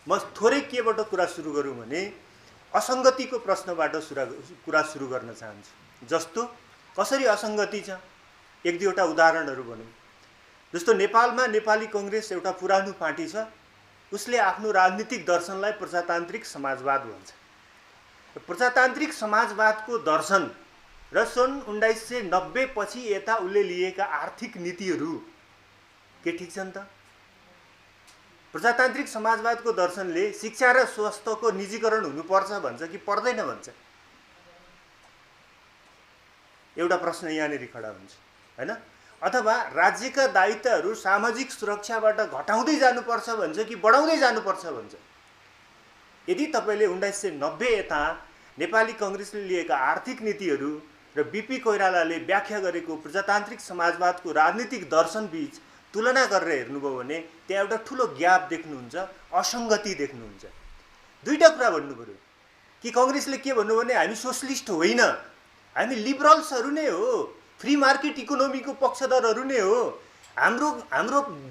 म थोरै केबाट कुरा सुरु गरौँ भने असङ्गतिको प्रश्नबाट कुरा सुरु गर्न चाहन्छु। जस्तो कसरी असङ्गति छ, एक दुईवटा उदाहरणहरू भनौँ। जस्तो नेपालमा नेपाली कङ्ग्रेस एउटा पुरानो पार्टी छ, उसले आफ्नो राजनीतिक दर्शनलाई प्रजातान्त्रिक समाजवाद भन्छ। प्रजातान्त्रिक समाजवादको दर्शन र सन् 1990 पछि यता उसले लिएका आर्थिक नीतिहरू के ठिक छन् त? प्रजातान्त्रिक समाजवादको दर्शनले शिक्षा र स्वास्थ्यको निजीकरण हुनुपर्छ भन्छ कि पर्दैन भन्छ? एउटा प्रश्न यहाँनिर खडा हुन्छ, हैन? अथवा राज्यका दायित्वहरू सामाजिक सुरक्षाबाट घटाउँदै जानुपर्छ भन्छ कि बढाउँदै जानुपर्छ भन्छ? यदि तपाईले 1990 यता नेपाली कङ्ग्रेसले लिएका आर्थिक नीतिहरू र बीपी कोइरालाले व्याख्या गरेको प्रजातान्त्रिक समाजवादको राजनीतिक दर्शन बीच तुलना गरेर हेर्नुभयो भने त्यहाँ एउटा ठुलो ग्याप देख्नुहुन्छ, असङ्गति देख्नुहुन्छ। दुईटा कुरा भन्नु पर्यो कि कङ्ग्रेसले के भन्नु भने हामी सोशलिस्ट होइन, हामी लिबरल्सहरू नै हो, फ्री मार्केट इकोनोमीको पक्षधरहरू नै हो, हाम्रो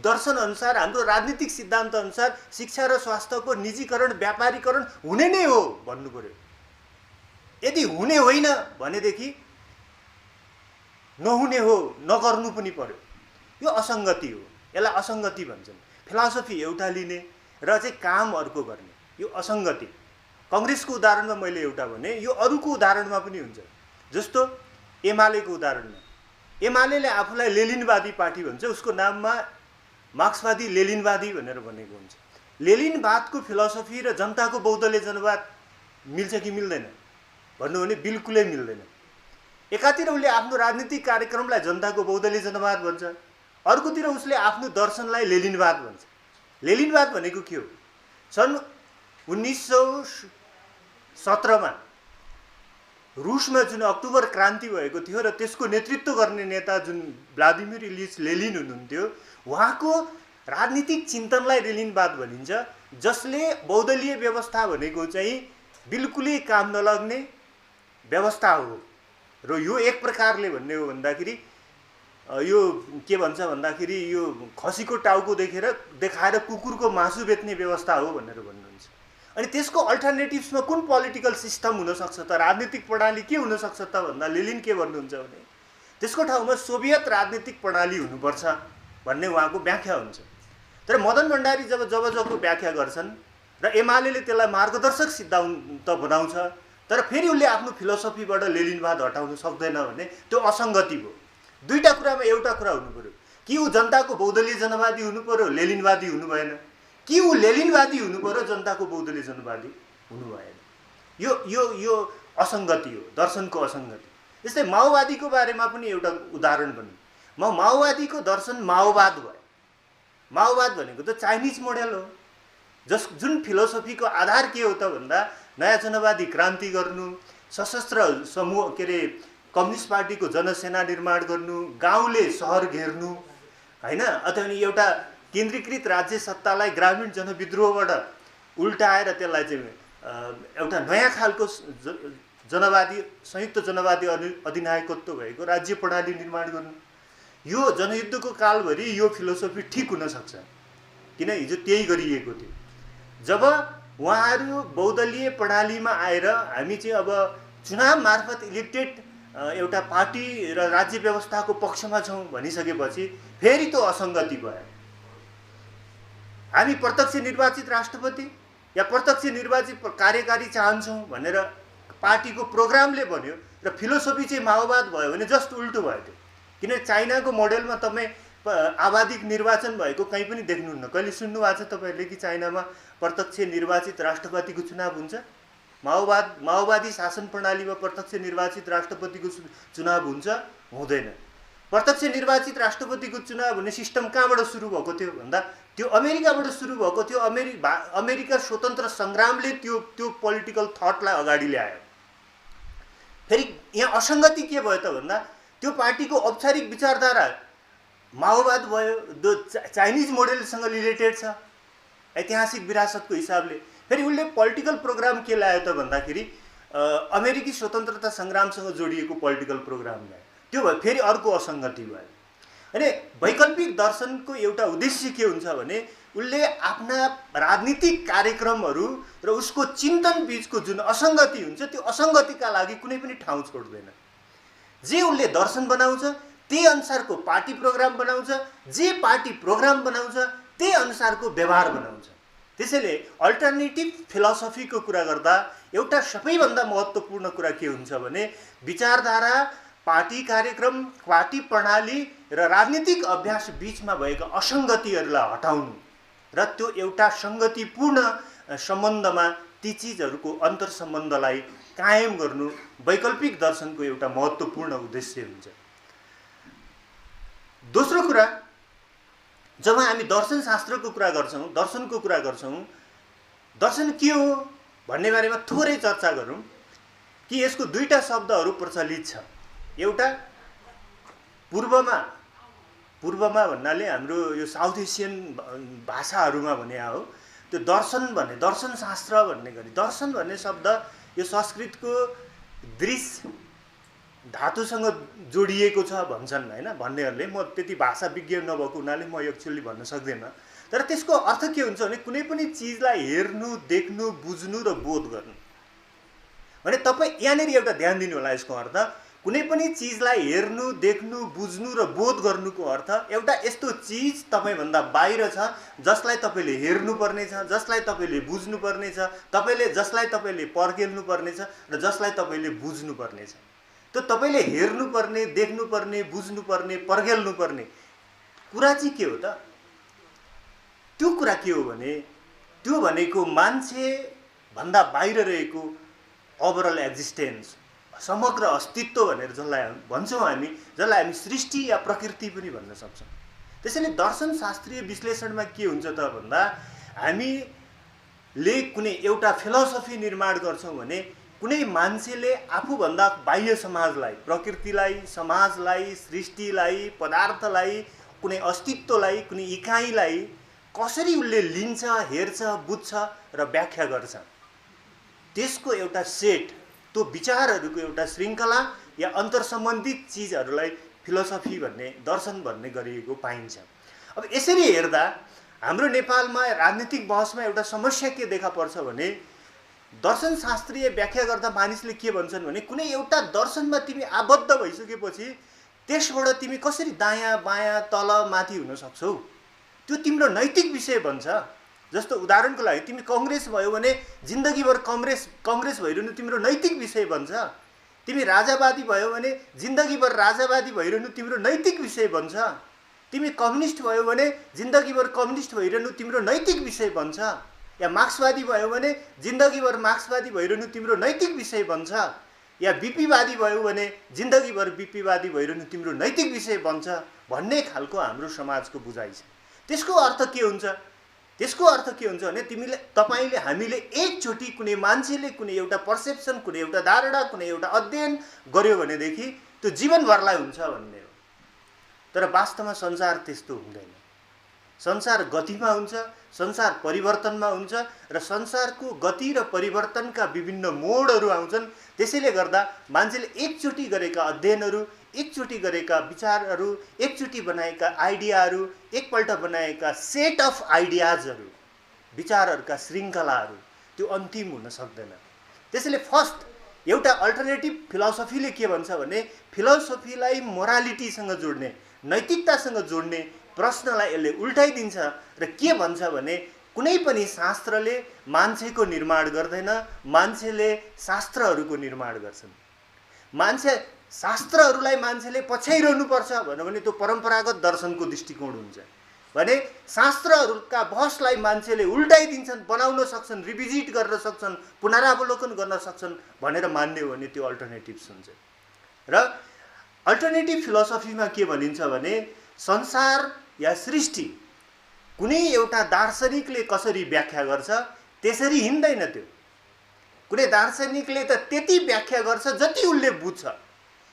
दर्शन अनुसार, हाम्रो राजनीतिक सिद्धान्त अनुसार शिक्षा र स्वास्थ्यको निजीकरण व्यापारीकरण हुने नै हो भन्नु पर्यो। यदि हुने होइन भनेदेखि नहुने हो, नगर्नु पनि पर्यो। यो असङ्गति हो, यसलाई असङ्गति भन्छन्। फिलोसफी एउटा लिने र चाहिँ काम अर्को गर्ने, यो असङ्गति। कङ्ग्रेसको उदाहरणमा मैले एउटा भने, यो अरूको उदाहरणमा पनि हुन्छ। जस्तो एमालेको उदाहरणमा, एमालेले आफूलाई लेलिनवादी पार्टी भन्छ, उसको नाममा मार्क्सवादी लेलिनवादी भनेर भनेको हुन्छ। लेलिनवादको फिलोसफी र जनताको बौद्धले जनवाद मिल्छ कि मिल्दैन भन्नु भने बिल्कुलै मिल्दैन। एकातिर उसले आफ्नो राजनीतिक कार्यक्रमलाई जनताको बौद्धले जनवाद भन्छ, अर्कोतिर उसले आफ्नो दर्शनलाई लेलिनवाद भन्छ। लेलिनवाद भनेको के हो? सन् 1917 मा रुसमा जुन अक्टोबर क्रान्ति भएको थियो र त्यसको नेतृत्व गर्ने नेता जुन भ्लादिमिर इलिच लेनिन हुनुहुन्थ्यो, उहाँको राजनीतिक चिन्तनलाई लेनिनवाद भनिन्छ, जसले बौद्धलीय व्यवस्था भनेको चाहिँ बिल्कुलै काम नलाग्ने व्यवस्था हो। र यो एक प्रकारले भन्ने हो भन्दाखेरि यो के भन्छ भन्दाखेरि यो खसीको टाउको देखाएर कुकुरको मासु बेच्ने व्यवस्था हो भनेर भन्नुहुन्छ। अनि त्यसको अल्टरनेटिभ्समा कुन पोलिटिकल सिस्टम हुनसक्छ त, राजनीतिक प्रणाली के हुनसक्छ त भन्दा लेनिन के भन्नुहुन्छ भने त्यसको ठाउँमा सोभियत राजनीतिक प्रणाली हुनुपर्छ भन्ने उहाँको व्याख्या हुन्छ। तर मदन भण्डारी जब व्याख्या गर्छन् र एमालेले त्यसलाई मार्गदर्शक सिद्धान्त बनाउँछ, तर फेरि उसले आफ्नो फिलोसफीबाट लेनिनवाद हटाउन सक्दैन भने त्यो असङ्गति भयो। दुईटा कुरामा एउटा कुरा हुनु पर्यो कि ऊ जनताको बौद्धलीय जनवादी हुनु पर्यो, लेनिनवादी हुनु भएन, कि ऊ लेनिनवादी हुनु पर्यो, जनताको बौद्धलीय जनवादी हुनु भएन। यो यो यो असङ्गति हो, दर्शनको असङ्गति। जस्तै माओवादीको बारेमा पनि एउटा उदाहरण भनौँ। माओवादीको दर्शन माओवाद भयो। माओवाद भनेको त चाइनिज मोडेल हो, जुन फिलोसफीको आधार के हो त भन्दा नयाँ जनवादी क्रान्ति गर्नु, सशस्त्र समूह के अरे कम्युनिस्ट पार्टीको जनसेना निर्माण गर्नु, गाउँले सहर घेर्नु, हैन? अथवा एउटा केन्द्रीकृत राज्य सत्तालाई ग्रामीण जनविद्रोहबाट उल्टाएर त्यसलाई चाहिँ एउटा नयाँ खालको जनवादी संयुक्त जनवादी अधिनायकत्व भएको राज्य प्रणाली निर्माण गर्नु। यो जनयुद्धको कालभरि यो फिलोसफी ठिक हुन सक्छ, किन हिजो त्यही गरिएको थियो। जब उहाँहरू बौद्धलीय प्रणालीमा आएर हामी चाहिँ अब चुनाव मार्फत इलेक्टेड एउटा पार्टी र राज्य व्यवस्थाको पक्षमा छौँ भनिसकेपछि फेरि त्यो असङ्गति भयो। हामी प्रत्यक्ष निर्वाचित राष्ट्रपति या प्रत्यक्ष निर्वाचित कार्यकारी चाहन्छौँ भनेर पार्टीको प्रोग्रामले भन्यो र फिलोसफी चाहिँ माओवाद भयो भने जस्ट उल्टो भयो त्यो। किन चाइनाको मोडेलमा तपाईँ आबादिक निर्वाचन भएको कहीँ पनि देख्नुहुन्न। कहिले सुन्नु भएको छ तपाईँहरूले कि चाइनामा प्रत्यक्ष निर्वाचित राष्ट्रपतिको चुनाव हुन्छ? माओवादी शासन प्रणालीमा प्रत्यक्ष निर्वाचित राष्ट्रपतिको चुनाव हुन्छ? हुँदैन। प्रत्यक्ष निर्वाचित राष्ट्रपतिको चुनाव हुने सिस्टम कहाँबाट सुरु भएको थियो भन्दा त्यो अमेरिकाबाट सुरु भएको थियो। अमेरिका स्वतन्त्र सङ्ग्रामले त्यो पोलिटिकल थटलाई अगाडि ल्यायो। फेरि यहाँ असङ्गति के भयो त भन्दा त्यो पार्टीको औपचारिक विचारधारा माओवाद भयो, चाइनिज मोडेलसँग रिलेटेड छ ऐतिहासिक विरासतको हिसाबले। फेरि उसले पोलिटिकल प्रोग्राम के ल्यायो त भन्दाखेरि अमेरिकी स्वतन्त्रता सङ्ग्रामसँग जोडिएको पोलिटिकल प्रोग्राम ल्यायो। त्यो भयो, फेरि अर्को असङ्गति भयो। अनि वैकल्पिक दर्शनको एउटा उद्देश्य के हुन्छ भने उसले आफ्ना राजनीतिक कार्यक्रमहरू र उसको चिन्तन बीचको जुन असङ्गति हुन्छ त्यो असङ्गतिका लागि कुनै पनि ठाउँ छोड्दैन। जे उसले दर्शन बनाउँछ त्यही अनुसारको पार्टी प्रोग्राम बनाउँछ, जे पार्टी प्रोग्राम बनाउँछ त्यही अनुसारको व्यवहार बनाउँछ। त्यसैले अल्टरनेटिभ फिलोसफीको कुरा गर्दा एउटा सबैभन्दा महत्त्वपूर्ण कुरा के हुन्छ भने विचारधारा, पार्टी कार्यक्रम, पार्टी प्रणाली र राजनीतिक अभ्यास बीचमा भएका असङ्गतिहरूलाई हटाउनु र त्यो एउटा सङ्गतिपूर्ण सम्बन्धमा ती चिजहरूको अन्तर्सम्बन्धलाई कायम गर्नु वैकल्पिक दर्शनको एउटा महत्त्वपूर्ण उद्देश्य हुन्छ। दोस्रो कुरा, जब हामी दर्शन शास्त्रको कुरा गर्छौँ, दर्शनको कुरा गर्छौँ, दर्शन के हो भन्ने बारेमा थोरै चर्चा गरौँ कि यसको दुईटा शब्दहरू प्रचलित छ। एउटा पूर्वमा भन्नाले हाम्रो यो साउथ एसियन भाषाहरूमा भने हो, त्यो दर्शन भन्ने, दर्शन शास्त्र भन्ने गरी दर्शन भन्ने शब्द यो संस्कृतको दृश्य धातुसँग जोडिएको छ भन्छन् हैन भन्नेहरूले। म त्यति भाषा विज्ञ नभएको हुनाले म एक्चुअली भन्न सक्दैन, तर त्यसको अर्थ के हुन्छ भने कुनै पनि चिजलाई हेर्नु, देख्नु, बुझ्नु र बोध गर्नु भने तपाईँ यहाँनिर एउटा ध्यान दिनु होला। यसको अर्थ कुनै पनि चिजलाई हेर्नु, देख्नु, बुझ्नु र बोध गर्नुको अर्थ एउटा यस्तो चिज तपाईँभन्दा बाहिर छ जसलाई तपाईँले हेर्नुपर्ने छ, जसलाई तपाईँले बुझ्नुपर्ने छ, जसलाई तपाईँले पर्खेल्नुपर्ने छ र जसलाई तपाईँले बुझ्नुपर्ने छ। त्यो तपाईँले हेर्नुपर्ने, देख्नुपर्ने, बुझ्नुपर्ने, पर्खेल्नुपर्ने कुरा चाहिँ के हो त? त्यो कुरा के हो भने त्यो भनेको मान्छे भन्दा बाहिर रहेको ओभरअल एक्जिस्टेन्स, समग्र अस्तित्व भनेर जसलाई भन्छौँ हामी, जसलाई हामी सृष्टि या प्रकृति पनि भन्न सक्छौँ। त्यसैले दर्शन शास्त्रीय विश्लेषणमा के हुन्छ त भन्दा हामीले कुनै एउटा फिलोसफी निर्माण गर्छौँ भने कुनै मान्छेले आफूभन्दा बाह्य समाजलाई, प्रकृतिलाई, समाजलाई, सृष्टिलाई, पदार्थलाई, कुनै अस्तित्वलाई, कुनै इकाइलाई कसरी उसले लिन्छ, हेर्छ, बुझ्छ र व्याख्या गर्छ, त्यसको एउटा सेट, त्यो विचारहरूको एउटा श्रृङ्खला या अन्तर्सम्बन्धित चिजहरूलाई फिलोसफी भन्ने, दर्शन भन्ने गरिएको पाइन्छ। अब यसरी हेर्दा हाम्रो नेपालमा राजनीतिक बहसमा एउटा समस्या के देखा पर्छ भने दर्शन शास्त्रीय व्याख्या गर्दा मानिसले के भन्छन् भने कुनै एउटा दर्शनमा तिमी आबद्ध भइसकेपछि त्यसबाट तिमी कसरी दायाँ बायाँ तल माथि हुन सक्छौ, त्यो तिम्रो नैतिक विषय बन्छ। जस्तो उदाहरणको लागि तिमी कङ्ग्रेस भयो भने जिन्दगीभर कङ्ग्रेस भइरहनु तिम्रो नैतिक विषय बन्छ। तिमी राजावादी भयो भने जिन्दगीभर राजावादी भइरहनु तिम्रो नैतिक विषय बन्छ। तिमी कम्युनिस्ट भयो भने जिन्दगीभर कम्युनिस्ट भइरहनु तिम्रो नैतिक विषय बन्छ। या मार्क्सवादी भयो भने जिन्दगीभर मार्क्सवादी भइरहनु तिम्रो नैतिक विषय बन्छ। या बीपीवादी भयो भने जिन्दगीभर बीपीवादी भइरहनु तिम्रो नैतिक विषय बन्छ भन्ने खालको हाम्रो समाजको बुझाइ छ। त्यसको अर्थ के हुन्छ? त्यसको अर्थ के हुन्छ भने तपाईँले हामीले एकचोटि कुनै मान्छेले कुनै एउटा पर्सेप्सन, कुनै एउटा धारणा, कुनै एउटा अध्ययन गर्यो भनेदेखि त्यो जीवनभरलाई हुन्छ भन्ने हो। तर वास्तवमा संसार त्यस्तो हुँदैन। संसार गतिमा हुन्छ, संसार परिवर्तनमा हुन्छ र संसारको गति र परिवर्तनका विभिन्न मोडहरू आउँछन्। त्यसैले गर्दा मान्छेले एकचोटि गरेका अध्ययनहरू, एकचोटि गरेका विचारहरू, एकचोटि बनाएका आइडियाहरू, एकपल्ट बनाएका सेट अफ आइडियाजहरू, विचारहरूका श्रृङ्खलाहरू त्यो अन्तिम हुन सक्दैन। त्यसैले फर्स्ट एउटा अल्टरनेटिभ फिलोसफीले के भन्छ भने फिलोसफीलाई मोरालिटीसँग जोड्ने, नैतिकतासँग जोड्ने प्रश्नलाई यसले उल्टाइदिन्छ र के भन्छ भने कुनै पनि शास्त्रले मान्छेको निर्माण गर्दैन, मान्छेले शास्त्रहरूको निर्माण गर्छन्। शास्त्रहरूलाई मान्छेले पछ्याइरहनुपर्छ भन्यो भने त्यो परम्परागत दर्शनको दृष्टिकोण हुन्छ भने शास्त्रहरूका बहसलाई मान्छेले उल्टाइदिन्छन्, बनाउन सक्छन्, रिभिजिट गर्न सक्छन्, पुनरावलोकन गर्न सक्छन् भनेर मान्ने हो भने त्यो अल्टरनेटिभ्स हुन्छ। र अल्टरनेटिभ फिलोसफीमा के भनिन्छ भने संसार या सृष्टि कुनै एउटा दार्शनिकले कसरी व्याख्या गर्छ त्यसरी हिँड्दैन। त्यो कुनै दार्शनिकले त त्यति व्याख्या गर्छ जति उसले बुझ्छ,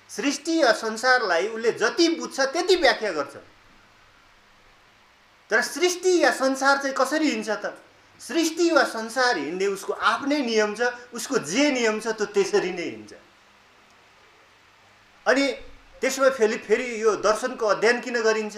सृष्टि या संसारलाई उसले जति बुझ्छ त्यति व्याख्या गर्छ। तर सृष्टि या संसार चाहिँ कसरी हिँड्छ त? सृष्टि वा संसार हिँड्ने उसको आफ्नै नियम छ, उसको जे नियम छ त्यो त्यसरी नै हिँड्छ। अनि त्यसमा फेरि यो दर्शनको अध्ययन किन गरिन्छ?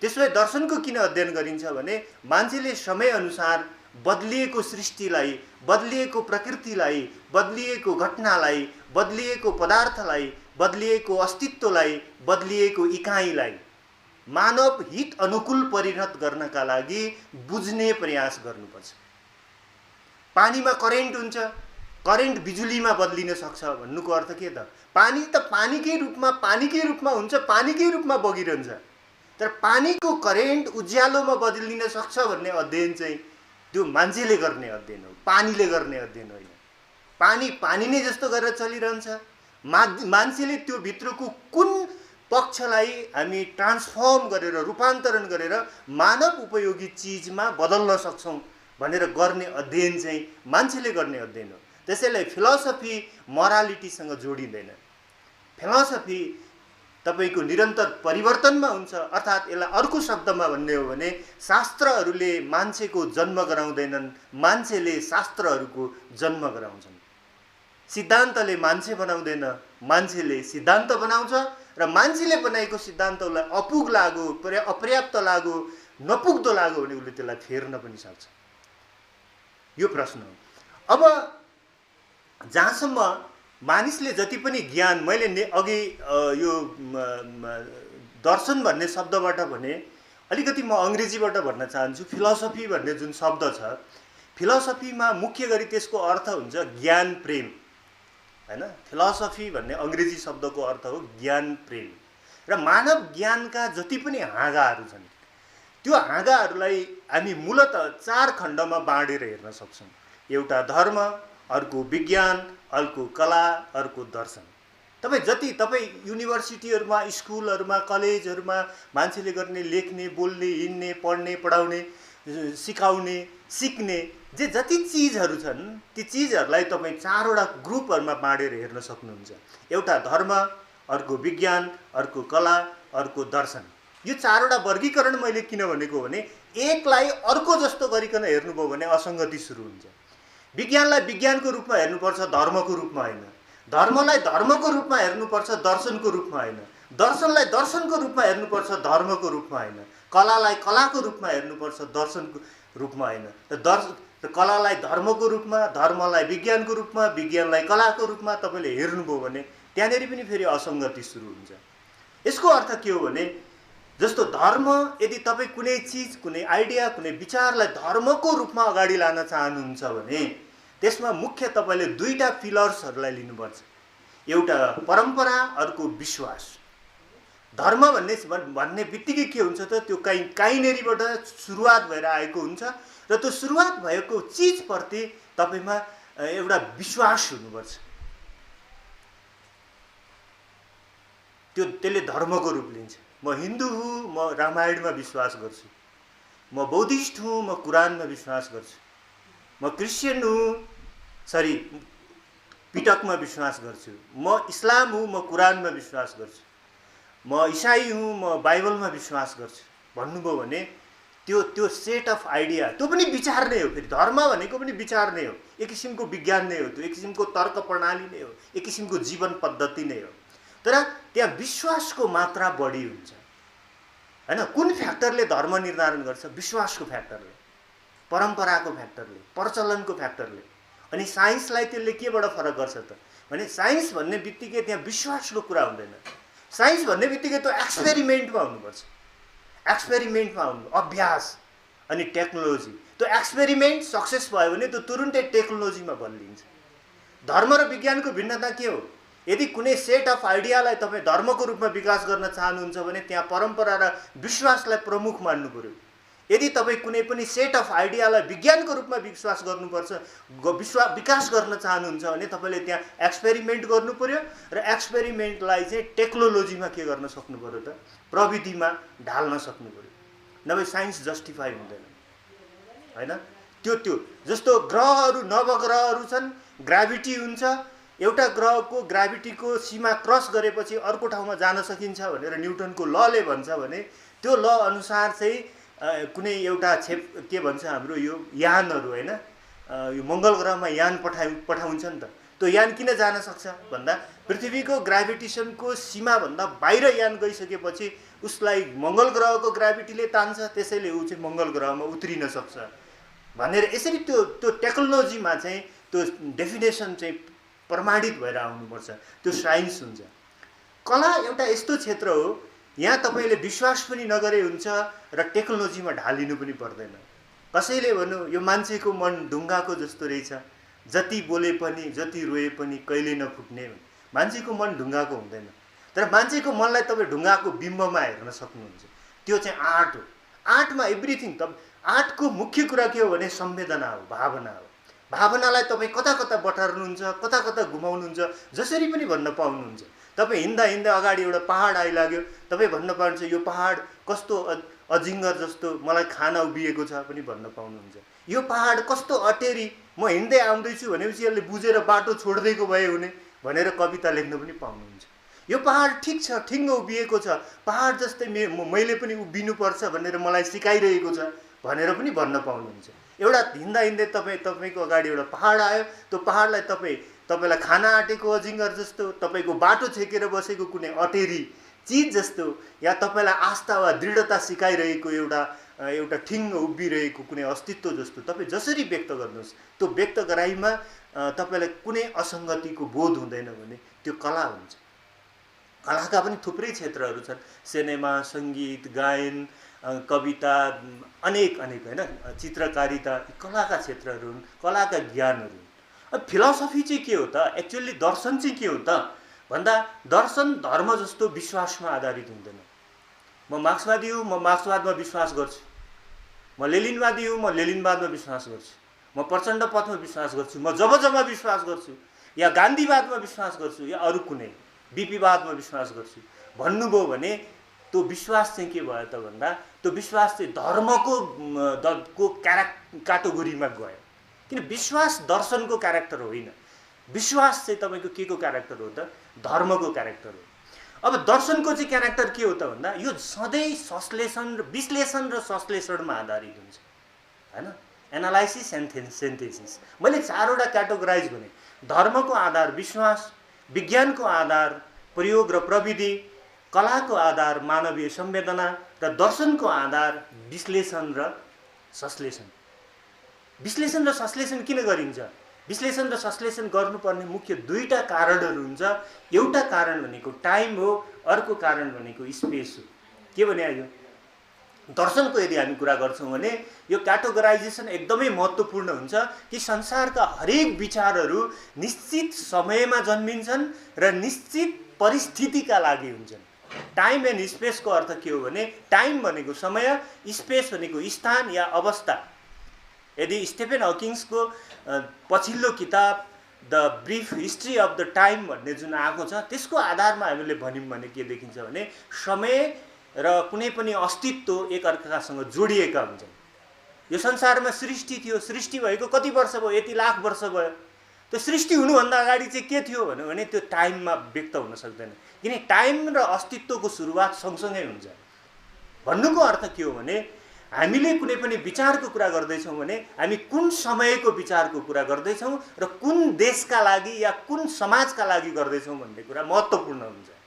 त्यसो भए दर्शनको किन अध्ययन गरिन्छ भने मान्छेले समयअनुसार बदलिएको सृष्टिलाई, बदलिएको प्रकृतिलाई, बदलिएको घटनालाई, बदलिएको पदार्थलाई, बदलिएको अस्तित्वलाई, बदलिएको इकाइलाई मानव हित अनुकूल परिणत गर्नका लागि बुझ्ने प्रयास गर्नुपर्छ। पानीमा करेन्ट हुन्छ, करेन्ट बिजुलीमा बदलिन सक्छ भन्नुको अर्थ के त? पानी त पानीकै रूपमा हुन्छ, पानीकै रूपमा बगिरहन्छ। तर पानीको करेन्ट उज्यालोमा बदलिन सक्छ भन्ने अध्ययन चाहिँ त्यो मान्छेले गर्ने अध्ययन हो, पानीले गर्ने अध्ययन होइन। पानी पानी नै जस्तो गरेर चलिरहन्छ। मान्छेले त्यो भित्रको कुन पक्षलाई हामी ट्रान्सफर्म गरेर, रूपान्तरण गरेर मानव उपयोगी चिजमा बदल्न सक्छौँ भनेर गर्ने अध्ययन चाहिँ मान्छेले गर्ने अध्ययन हो। त्यसैले फिलोसफी मोरालिटीसँग जोडिँदैन। फिलोसफी तपाईको निरन्तर परिवर्तनमा हुन्छ। अर्थात् यसलाई अर्को शब्दमा भन्ने हो भने शास्त्रहरूले मान्छेको जन्म गराउँदैनन्, मान्छेले शास्त्रहरूको जन्म गराउँछन्। सिद्धान्तले मान्छे बनाउँदैन, मान्छेले सिद्धान्त बनाउँछ र मान्छेले बनाएको सिद्धान्तलाई अपुग लाग्यो, अपर्याप्त लाग्यो, नपुग्दो लाग्यो भने उसले त्यसलाई फेर्न पनि सक्छ। यो प्रश्न हो। अब जहाँसम्म मानिसले जति पनि ज्ञान, मैले अघि यो दर्शन भन्ने शब्दबाट भने अलिकति म अङ्ग्रेजीबाट भन्न चाहन्छु। फिलोसफी भन्ने जुन शब्द छ, फिलोसफीमा मुख्य गरी त्यसको अर्थ हुन्छ ज्ञान प्रेम, हैन? फिलोसफी भन्ने अङ्ग्रेजी शब्दको अर्थ हो ज्ञान प्रेम। र मानव ज्ञानका जति पनि हाँगाहरू छन् त्यो हाँगाहरूलाई हामी मूलतः 4 खण्डमा बाँडेर हेर्न सक्छौँ। एउटा धर्म, अर्को विज्ञान, अर्को कला, अर्को दर्शन। तपाईँ युनिभर्सिटीहरूमा, स्कुलहरूमा, कलेजहरूमा मान्छेले गर्ने लेख्ने, बोल्ने, हिँड्ने, पढ्ने, पढाउने, सिकाउने, सिक्ने जे जति चिजहरू छन् ती चिजहरूलाई तपाईँ 4वटा ग्रुपहरूमा बाँडेर हेर्न सक्नुहुन्छ। एउटा धर्म, अर्को विज्ञान, अर्को कला, अर्को दर्शन। यो 4वटा वर्गीकरण मैले किन भनेको भने एकलाई अर्को जस्तो गरिकन हेर्नुभयो भने असङ्गति सुरु हुन्छ। विज्ञानलाई विज्ञानको रूपमा हेर्नुपर्छ, धर्मको रूपमा होइन। धर्मलाई धर्मको रूपमा हेर्नुपर्छ, दर्शनको रूपमा होइन। दर्शनलाई दर्शनको रूपमा हेर्नुपर्छ, धर्मको रूपमा होइन। कलालाई कलाको रूपमा हेर्नुपर्छ, दर्शनको रूपमा होइन। त कलालाई धर्मको रूपमा, धर्मलाई विज्ञानको रूपमा, विज्ञानलाई कलाको रूपमा तपाईँले हेर्नुभयो भने त्यहाँनिर पनि फेरि असङ्गति सुरु हुन्छ। यसको अर्थ के हो भने जस्तो धर्म, यदि तपाईँ कुनै चिज, कुनै आइडिया, कुनै विचारलाई धर्मको रूपमा अगाडि लान चाहनुहुन्छ भने त्यसमा मुख्य तपाईँले 2टा पिलर्सहरूलाई लिनुपर्छ। एउटा परम्परा, अर्को विश्वास। धर्म भन्ने बित्तिकै के हुन्छ त त्यो काहीँनेरिबाट सुरुवात भएर आएको हुन्छ र त्यो सुरुवात भएको चिजप्रति तपाईँमा एउटा विश्वास हुनुपर्छ। त्यसले धर्मको रूप लिन्छ। म हिन्दू हुँ, म रामायणमा विश्वास गर्छु। म बौद्धिस्ट हुँ, म कुरानमा विश्वास गर्छु। म क्रिस्चियन हुँ, पिटकमा विश्वास गर्छु। म इस्लाम हुँ, म कुरानमा विश्वास गर्छु। म इसाई हुँ, म बाइबलमा विश्वास गर्छु भन्नुभयो भने त्यो सेट अफ आइडिया, त्यो पनि विचार नै हो। फेरि धर्म भनेको पनि विचार नै हो, एक किसिमको विज्ञान नै हो, त्यो एक किसिमको तर्क प्रणाली नै हो, एक किसिमको जीवन पद्धति नै हो। तर त्यहाँ विश्वासको मात्रा बढी हुन्छ, हैन? कुन फ्याक्टरले धर्म निर्धारण गर्छ? विश्वासको फ्याक्टरले, परम्पराको फ्याक्टरले, प्रचलनको फ्याक्टरले। अनि साइन्सलाई त्यसले केबाट फरक गर्छ त भने साइन्स भन्ने बित्तिकै त्यहाँ विश्वासको कुरा हुँदैन। साइन्स भन्ने बित्तिकै त्यो एक्सपेरिमेन्टमा हुनुपर्छ, एक्सपेरिमेन्टमा हुनु, अभ्यास अनि टेक्नोलोजी। त्यो एक्सपेरिमेन्ट सक्सेस भयो भने त्यो तुरुन्तै टेक्नोलोजीमा बदलिन्छ। धर्म र विज्ञानको भिन्नता के हो? यदि कुनै सेट अफ आइडियालाई तपाईँ धर्मको रूपमा विकास गर्न चाहनुहुन्छ भने त्यहाँ परम्परा र विश्वासलाई प्रमुख मान्नु पर्यो। यदि तपाईँ कुनै पनि सेट अफ आइडियालाई विज्ञानको रूपमा विकास विकास गर्न चाहनुहुन्छ भने तपाईँले त्यहाँ एक्सपेरिमेन्ट गर्नु पर्यो र एक्सपेरिमेन्टलाई चाहिँ टेक्नोलोजीमा के गर्न सक्नु पर्यो त? प्रविधिमा ढाल्न सक्नु पर्यो। नभए साइन्स जस्टिफाई हुँदैन, हैन? त्यो जस्तो ग्रहहरू, नवग्रहहरू छन्, ग्राभिटी हुन्छ। एउटा ग्रहको ग्राभिटीको सीमा क्रस गरेपछि अर्को ठाउँमा जान सकिन्छ भनेर न्युटनको लले भन्छ भने त्यो ल अनुसार चाहिँ कुनै एउटा के भन्छ हाम्रो यो यानहरू, हैन? यो मङ्गल ग्रहमा यान पठाउँछ नि त। त्यो यान किन जान सक्छ भन्दा पृथ्वीको ग्राभिटेसनको सीमाभन्दा बाहिर यान गइसकेपछि उसलाई मङ्गल ग्रहको ग्राभिटीले तान्छ, त्यसैले ऊ चाहिँ मङ्गल ग्रहमा उत्रिन सक्छ भनेर यसरी त्यो टेक्नोलोजीमा चाहिँ त्यो डेफिनेसन चाहिँ प्रमाणित भएर आउनुपर्छ, त्यो साइन्स हुन्छ। कला एउटा यस्तो क्षेत्र हो यहाँ तपाईँले विश्वास पनि नगरे हुन्छ र टेक्नोलोजीमा ढालिनु पनि पर्दैन। कसैले भन्नु यो मान्छेको मन ढुङ्गाको जस्तो रहेछ, जति बोले पनि जति रोए पनि कहिले नफुट्ने। मान्छेको मन ढुङ्गाको हुँदैन, तर मान्छेको मनलाई तपाईँ ढुङ्गाको बिम्बमा हेर्न सक्नुहुन्छ। त्यो चाहिँ आर्ट हो। आर्टमा एभ्रिथिङ आर्टको मुख्य कुरा के हो भने संवेदना हो, भावना हो। भावनालाई तपाईँ कता कता बटार्नुहुन्छ, कता कता घुमाउनुहुन्छ, जसरी पनि भन्न पाउनुहुन्छ। तपाईँ हिँड्दा हिँड्दा अगाडि एउटा पहाड आइलाग्यो, तपाईँ भन्न पाउनुहुन्छ यो पहाड कस्तो अजिङ्गर जस्तो मलाई खान उभिएको छ पनि भन्न पाउनुहुन्छ। यो पहाड कस्तो अटेरी, म हिँड्दै आउँदैछु भनेपछि यसले बुझेर बाटो छोड्दैको भए हुने भनेर कविता लेख्न पनि पाउनुहुन्छ। यो पहाड ठिक छ, ठिङ्ग उभिएको छ, पहाड जस्तै मैले पनि उभिनुपर्छ भनेर मलाई सिकाइरहेको छ भनेर पनि भन्न पाउनुहुन्छ। एउटा हिँड्दा हिँड्दै तपाईँको अगाडि एउटा पहाड आयो, त्यो पहाडलाई तपाईँलाई खाना आँटेको अजिङ्गर जस्तो, तपाईँको बाटो छेकेर बसेको कुनै अटेरी चिज जस्तो, या तपाईँलाई आस्था वा दृढता सिकाइरहेको एउटा ठिङ्ग उभिरहेको कुनै अस्तित्व जस्तो तपाईँ जसरी व्यक्त गर्नुहोस्, त्यो व्यक्त गराइमा तपाईँलाई कुनै असङ्गतिको बोध हुँदैन भने त्यो कला हुन्छ। कलाका पनि थुप्रै क्षेत्रहरू छन्, सिनेमा, सङ्गीत, गायन, कविता, अनेक होइन, चित्रकारिता, कलाका क्षेत्रहरू हुन्, कलाका ज्ञानहरू हुन्। अब फिलोसफी चाहिँ के हो त, एक्चुअली दर्शन चाहिँ के हो त भन्दा दर्शन धर्म जस्तो विश्वासमा आधारित हुँदैन। म मार्क्सवादी हुँ, म मार्क्सवादमा विश्वास गर्छु। म लेनिनवादी हुँ, म लेनिनवादमा विश्वास गर्छु। म प्रचण्ड पथमा विश्वास गर्छु, म जब विश्वास गर्छु, या गान्धीवादमा विश्वास गर्छु, या अरू कुनै बिपीवादमा विश्वास गर्छु भन्नुभयो भने त्यो विश्वास चाहिँ के भयो त भन्दा त्यो विश्वास चाहिँ धर्मको क्याटेगोरीमा गयो। किन विश्वास दर्शनको क्यारेक्टर होइन, विश्वास चाहिँ तपाईँको के को क्यारेक्टर हो त, धर्मको क्यारेक्टर हो। अब दर्शनको चाहिँ क्यारेक्टर के हो त भन्दा यो सधैँ विश्लेषण र संश्लेषणमा आधारित हुन्छ होइन, एनालाइसिस एन्ड सिन्थेसिस। मैले चारवटा क्याटेगोराइज भने, धर्मको आधार विश्वास, विज्ञानको आधार प्रयोग र प्रविधि, कलाको आधार मानवीय संवेदना र दर्शनको आधार विश्लेषण र संश्लेषण। विश्लेषण र संश्लेषण किन गरिन्छ? विश्लेषण र संश्लेषण गर्नुपर्ने मुख्य दुईटा कारणहरू हुन्छ। एउटा कारण भनेको टाइम हो, अर्को कारण भनेको स्पेस हो। के भने यो दर्शनको यदि हामी कुरा गर्छौँ भने यो क्याटेगोराइजेसन एकदमै महत्त्वपूर्ण हुन्छ कि संसारका हरेक विचारहरू निश्चित समयमा जन्मिन्छन् र निश्चित परिस्थितिका लागि हुन्छन्। टाइम एन्ड स्पेसको अर्थ के हो भने टाइम भनेको समय, स्पेस भनेको स्थान या अवस्था। यदि स्टेफेन हकिङ्सको पछिल्लो किताब the brief history of the time भन्ने जुन आएको छ त्यसको आधारमा हामीले भन्यौँ भने के देखिन्छ भने समय र कुनै पनि अस्तित्व एकअर्कासँग जोडिएका हुन्छन्। यो संसारमा सृष्टि थियो, सृष्टि भएको कति वर्ष भयो? यति लाख वर्ष भयो। त्यो सृष्टि हुनुभन्दा अगाडि चाहिँ के थियो भने त्यो टाइममा व्यक्त हुन सक्दैन, किन टाइम र अस्तित्वको सुरुवात सँगसँगै हुन्छ। भन्नुको अर्थ के हो भने हामीले कुनै पनि विचारको कुरा गर्दैछौँ भने हामी कुन समयको विचारको कुरा गर्दैछौँ र कुन देशका लागि या कुन समाजका लागि गर्दैछौँ भन्ने कुरा महत्त्वपूर्ण हुन्छ।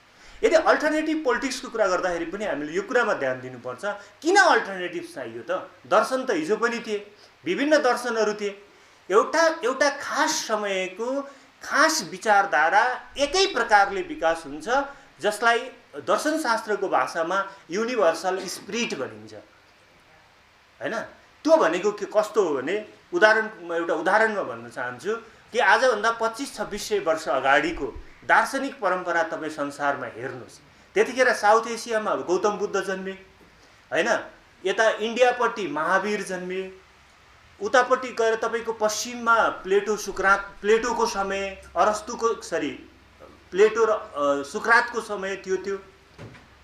यदि अल्टरनेटिभ पोलिटिक्सको कुरा गर्दाखेरि पनि हामीले यो कुरामा ध्यान दिनुपर्छ, किन अल्टरनेटिभ चाहियो त? दर्शन त हिजो पनि थिए, विभिन्न दर्शनहरू थिए। एउटा खास समयको खास विचारधारा एकै प्रकारले विकास हुन्छ, जसलाई दर्शनशास्त्रको भाषामा युनिभर्सल स्पिरिट भनिन्छ हैन। त्यो भनेको के कस्तो हो भने एउटा उदाहरणमा भन्न चाहन्छु कि आजभन्दा 2500-2600 वर्ष अगाडिको दार्शनिक परम्परा तपाईँ संसारमा हेर्नुहोस्। त्यतिखेर साउथ एसियामा गौतम बुद्ध जन्मे हैन, यता इन्डियापट्टि महावीर जन्मे, उतापट्टि गएर तपाईँको पश्चिममा प्लेटोको समय, प्लेटो र सुक्रातको समय थियो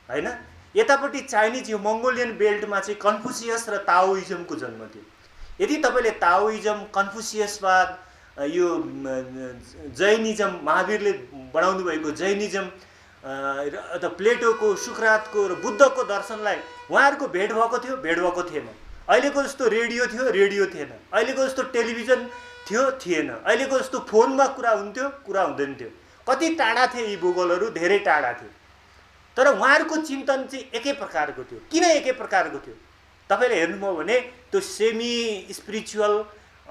हैन। यतापट्टि चाइनिज यो मङ्गोलियन बेल्टमा चाहिँ कन्फुसियस र ताओइजमको जन्म थियो। यदि तपाईँले ताओइजम, कन्फुसियसवाद, यो जैनिजम, महावीरले बनाउनु भएको जैनिजम र प्लेटोको, सुक्रातको र बुद्धको दर्शनलाई उहाँहरूको भेट भएको थियो थिएन। अहिलेको जस्तो रेडियो थियो, रेडियो थिएन। अहिलेको जस्तो टेलिभिजन थियो थिएन। अहिलेको जस्तो फोनमा कुरा हुन्थ्यो, कुरा हुँदैन थियो। कति टाढा थिए यी भूगोलहरू, धेरै टाढा थियो। तर उहाँहरूको चिन्तन चाहिँ एकै प्रकारको थियो। किन एकै प्रकारको थियो? तपाईँले हेर्नुभयो भने त्यो सेमी स्पिरिचुअल,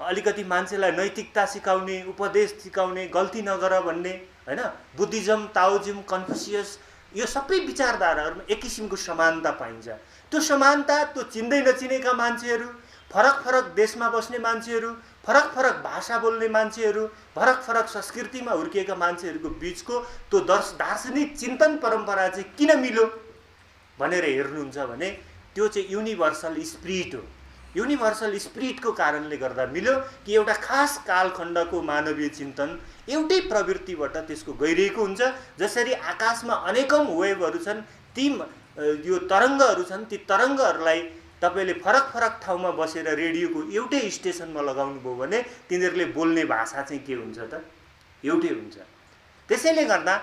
अलिकति मान्छेलाई नैतिकता सिकाउने, उपदेश सिकाउने, गल्ती नगर भन्ने, हैन, बुद्धिज्म, ताओइज्म, कन्फ्युसियस, यो सबै विचारधाराहरूमा एक किसिमको समानता पाइन्छ। त्यो समानता त्यो चिन्दै नचिनेका मान्छेहरू, फरक फरक देशमा बस्ने मान्छेहरू, फरक फरक भाषा बोल्ने मान्छेहरू, फरक फरक संस्कृतिमा हुर्किएका मान्छेहरूको बिचको त्यो दार्शनिक चिन्तन परम्परा चाहिँ किन मिल्यो भनेर हेर्नुहुन्छ भने त्यो चाहिँ युनिभर्सल स्पिरिट हो। युनिभर्सल स्पिरिटको कारणले गर्दा मिल्यो कि एउटा खास कालखण्डको मानवीय चिन्तन एउटै प्रवृत्तिबाट त्यसको गइरहेको हुन्छ। जसरी आकाशमा अनेकौं वेभहरू छन्, ती यो तरङ्गहरू छन्, ती तरङ्गहरूलाई तपाईले फरक फरक ठाउँमा बसेर रेडियोको एउटै स्टेसनमा लगाउनु भयो भने तिनीहरूले बोल्ने भाषा चाहिँ के हुन्छ त? एउटै हुन्छ। त्यसैले गर्दा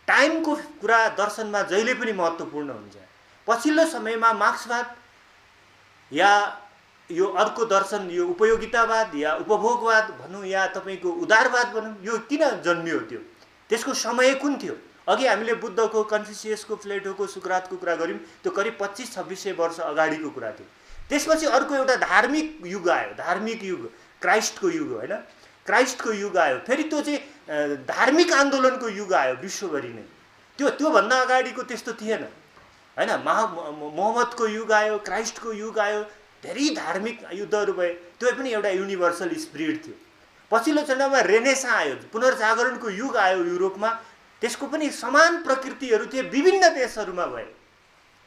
टाइमको कुरा दर्शनमा जहिले पनि महत्त्वपूर्ण हुन्छ। पछिल्लो समयमा मार्क्सवाद या यो अर्को दर्शन, यो उपयोगितावाद या उपभोगवाद भनौँ या तपाईको उदारवाद भनौँ, यो किन जन्मियो? त्यसको समय कुन थियो? अघि हामीले बुद्धको, कन्फ्युसियसको, प्लेटोको, सुक्रातको कुरा गर्यौं, त्यो करिब 2500-2600 वर्ष अगाडिको कुरा थियो। त्यसपछि अर्को एउटा धार्मिक युग आयो, धार्मिक युग, क्राइस्टको युग, हैन, क्राइस्टको युग आयो। फेरि त्यो चाहिँ धार्मिक आन्दोलनको युग आयो विश्वभरि नै। त्यो भन्दा अगाडिको त्यस्तो थिएन, हैन। मोहम्मदको युग आयो, क्राइस्टको युग आयो, धेरै धार्मिक युद्धहरू भए, त्यो पनि एउटा युनिभर्सल स्पिरिट थियो। पछिल्लो चरणमा रेनेसा आयो, पुनर्जागरणको युग आयो युरोपमा, त्यसको पनि समान प्रकृतिहरू थिए, विभिन्न देशहरूमा भए,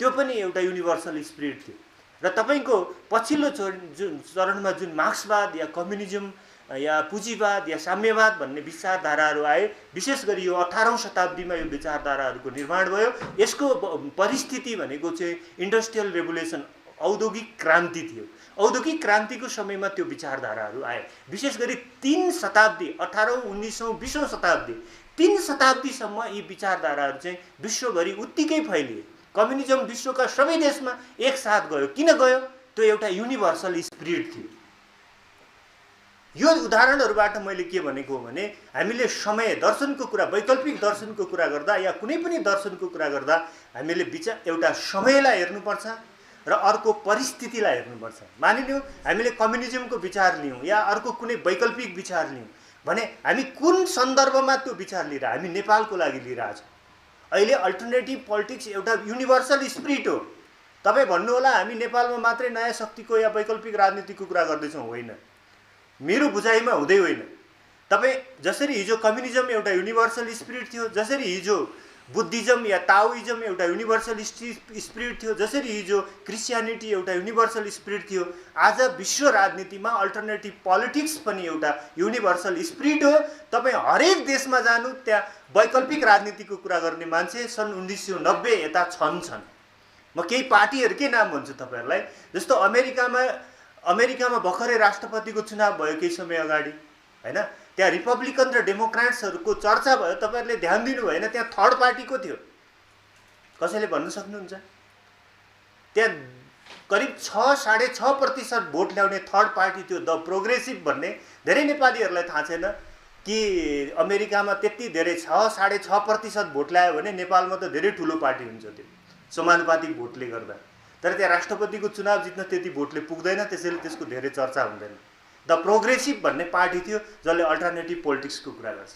त्यो पनि एउटा युनिभर्सल स्पिरिट थियो। र तपाईको पछिल्लो चरणमा जुन मार्क्सवाद या कम्युनिज्म या पुँजीवाद या साम्यवाद भन्ने विचारधाराहरू आए, विशेष गरी यो 18औं शताब्दीमा यो विचारधाराहरूको निर्माण भयो। यसको परिस्थिति भनेको चाहिँ इन्डस्ट्रियल रेभोल्युसन, औद्योगिक क्रान्ति थियो। औद्योगिक क्रान्तिको समयमा त्यो विचारधाराहरू आए। विशेष गरी 3 शताब्दी, 18औं, 19औं, 20औं शताब्दी, 3 शताब्दीसम्म यी विचारधाराहरू चाहिँ विश्वभरि उत्तिकै फैलिए। कम्युनिज्म विश्वका सबै देशमा एकसाथ गयो। किन गयो? त्यो एउटा युनिभर्सल स्पिरिट थियो। यो उदाहरणहरूबाट मैले के भनेको भने हामीले समय दर्शनको कुरा, वैकल्पिक दर्शनको कुरा गर्दा या कुनै पनि दर्शनको कुरा गर्दा हामीले एउटा समयलाई हेर्नुपर्छ र अर्को परिस्थितिलाई हेर्नुपर्छ। मानिलिउँ हामीले कम्युनिज्मको विचार लियौँ या अर्को कुनै वैकल्पिक विचार लियौँ भने हामी कुन सन्दर्भमा त्यो विचार लिएर, हामी नेपालको लागि लिइरहेछौँ। अहिले अल्टरनेटिभ पोलिटिक्स एउटा युनिभर्सल स्पिरिट हो। तपाईँ भन्नुहोला हामी नेपालमा मात्रै नयाँ शक्तिको या वैकल्पिक राजनीतिको कुरा गर्दैछौँ, होइन। मेरो बुझाइमा हुँदै होइन। तपाईँ जसरी हिजो कम्युनिज्म एउटा युनिभर्सल स्पिरिट थियो, जसरी हिजो बुद्धिज्म या ताओइज्म एउटा युनिभर्सल स्पिरिट थियो, जसरी हिजो क्रिस्चियनिटी एउटा युनिभर्सल स्पिरिट थियो, आज विश्व राजनीतिमा अल्टरनेटिभ पोलिटिक्स पनि एउटा युनिभर्सल स्पिरिट हो। तपाईँ हरेक देशमा जानु, त्यहाँ वैकल्पिक राजनीतिको कुरा गर्ने मान्छे सन् 1990 यता छन्। म केही पार्टीहरूकै नाम भन्छु तपाईँहरूलाई। जस्तो अमेरिकामा भर्खरै राष्ट्रपतिको चुनाव भयो केही समय अगाडि, हैन। त्यहाँ रिपब्लिकन र डेमोक्रेट्सहरूको चर्चा भयो। तपाईहरुले ध्यान दिनु भएन, त्यहाँ थर्ड पार्टीको थियो। कसैले भन्न सक्नुहुन्छ? त्यहाँ करिब 6-6.5% भोट ल्याउने थर्ड पार्टी थियो, द प्रोग्रेसिभ भन्ने। धेरै नेपालीहरूलाई थाहा छैन कि अमेरिकामा त्यति धेरै 6-6.5% भोट ल्यायो भने नेपालमा त धेरै ठुलो पार्टी हुन्छ त्यो समानुपातिक भोटले गर्दा। तर त्यहाँ राष्ट्रपतिको चुनाव जित्न त्यति भोटले पुग्दैन, त्यसैले त्यसको धेरै चर्चा हुँदैन। द प्रोग्रेसिभ भन्ने पार्टी थियो जसले अल्टरनेटिभ पोलिटिक्सको कुरा गर्छ।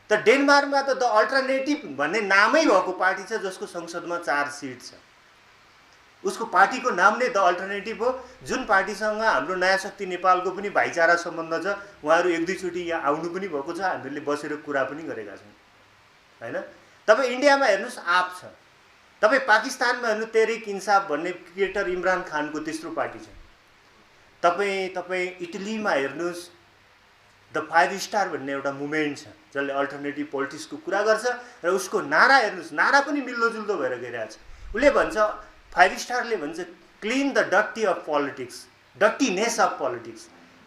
त डेनमार्कमा त द अल्टरनेटिभ भन्ने नामै भएको पार्टी छ जसको संसदमा 4 सिट छ। उसको पार्टीको नाम नै द अल्टरनेटिभ हो। जुन पार्टीसँग हाम्रो नयाँ शक्ति नेपालको पनि भाइचारा सम्बन्ध छ। उहाँहरू 1-2 चोटि यहाँ आउनु पनि भएको छ, हामीले बसेर कुरा पनि गरेका छौँ, हैन। तपाईँ इन्डियामा हेर्नुहोस् आप छ। तपाईँ पाकिस्तानमा हेर्नु तेहरिक इन्साफ भन्ने क्रिकेटर इमरान खानको तेस्रो पार्टी छ। तपाईँ इटलीमा हेर्नुहोस् द 5 स्टार भन्ने एउटा मुभमेन्ट छ जसले अल्टरनेटिभ पोलिटिक्सको कुरा गर्छ र उसको नारा हेर्नुहोस्, नारा पनि मिल्दोजुल्दो भएर गइरहेछ। उसले भन्छ, 5 स्टारले भन्छ clean the dirty of politics, dirtiness of politics.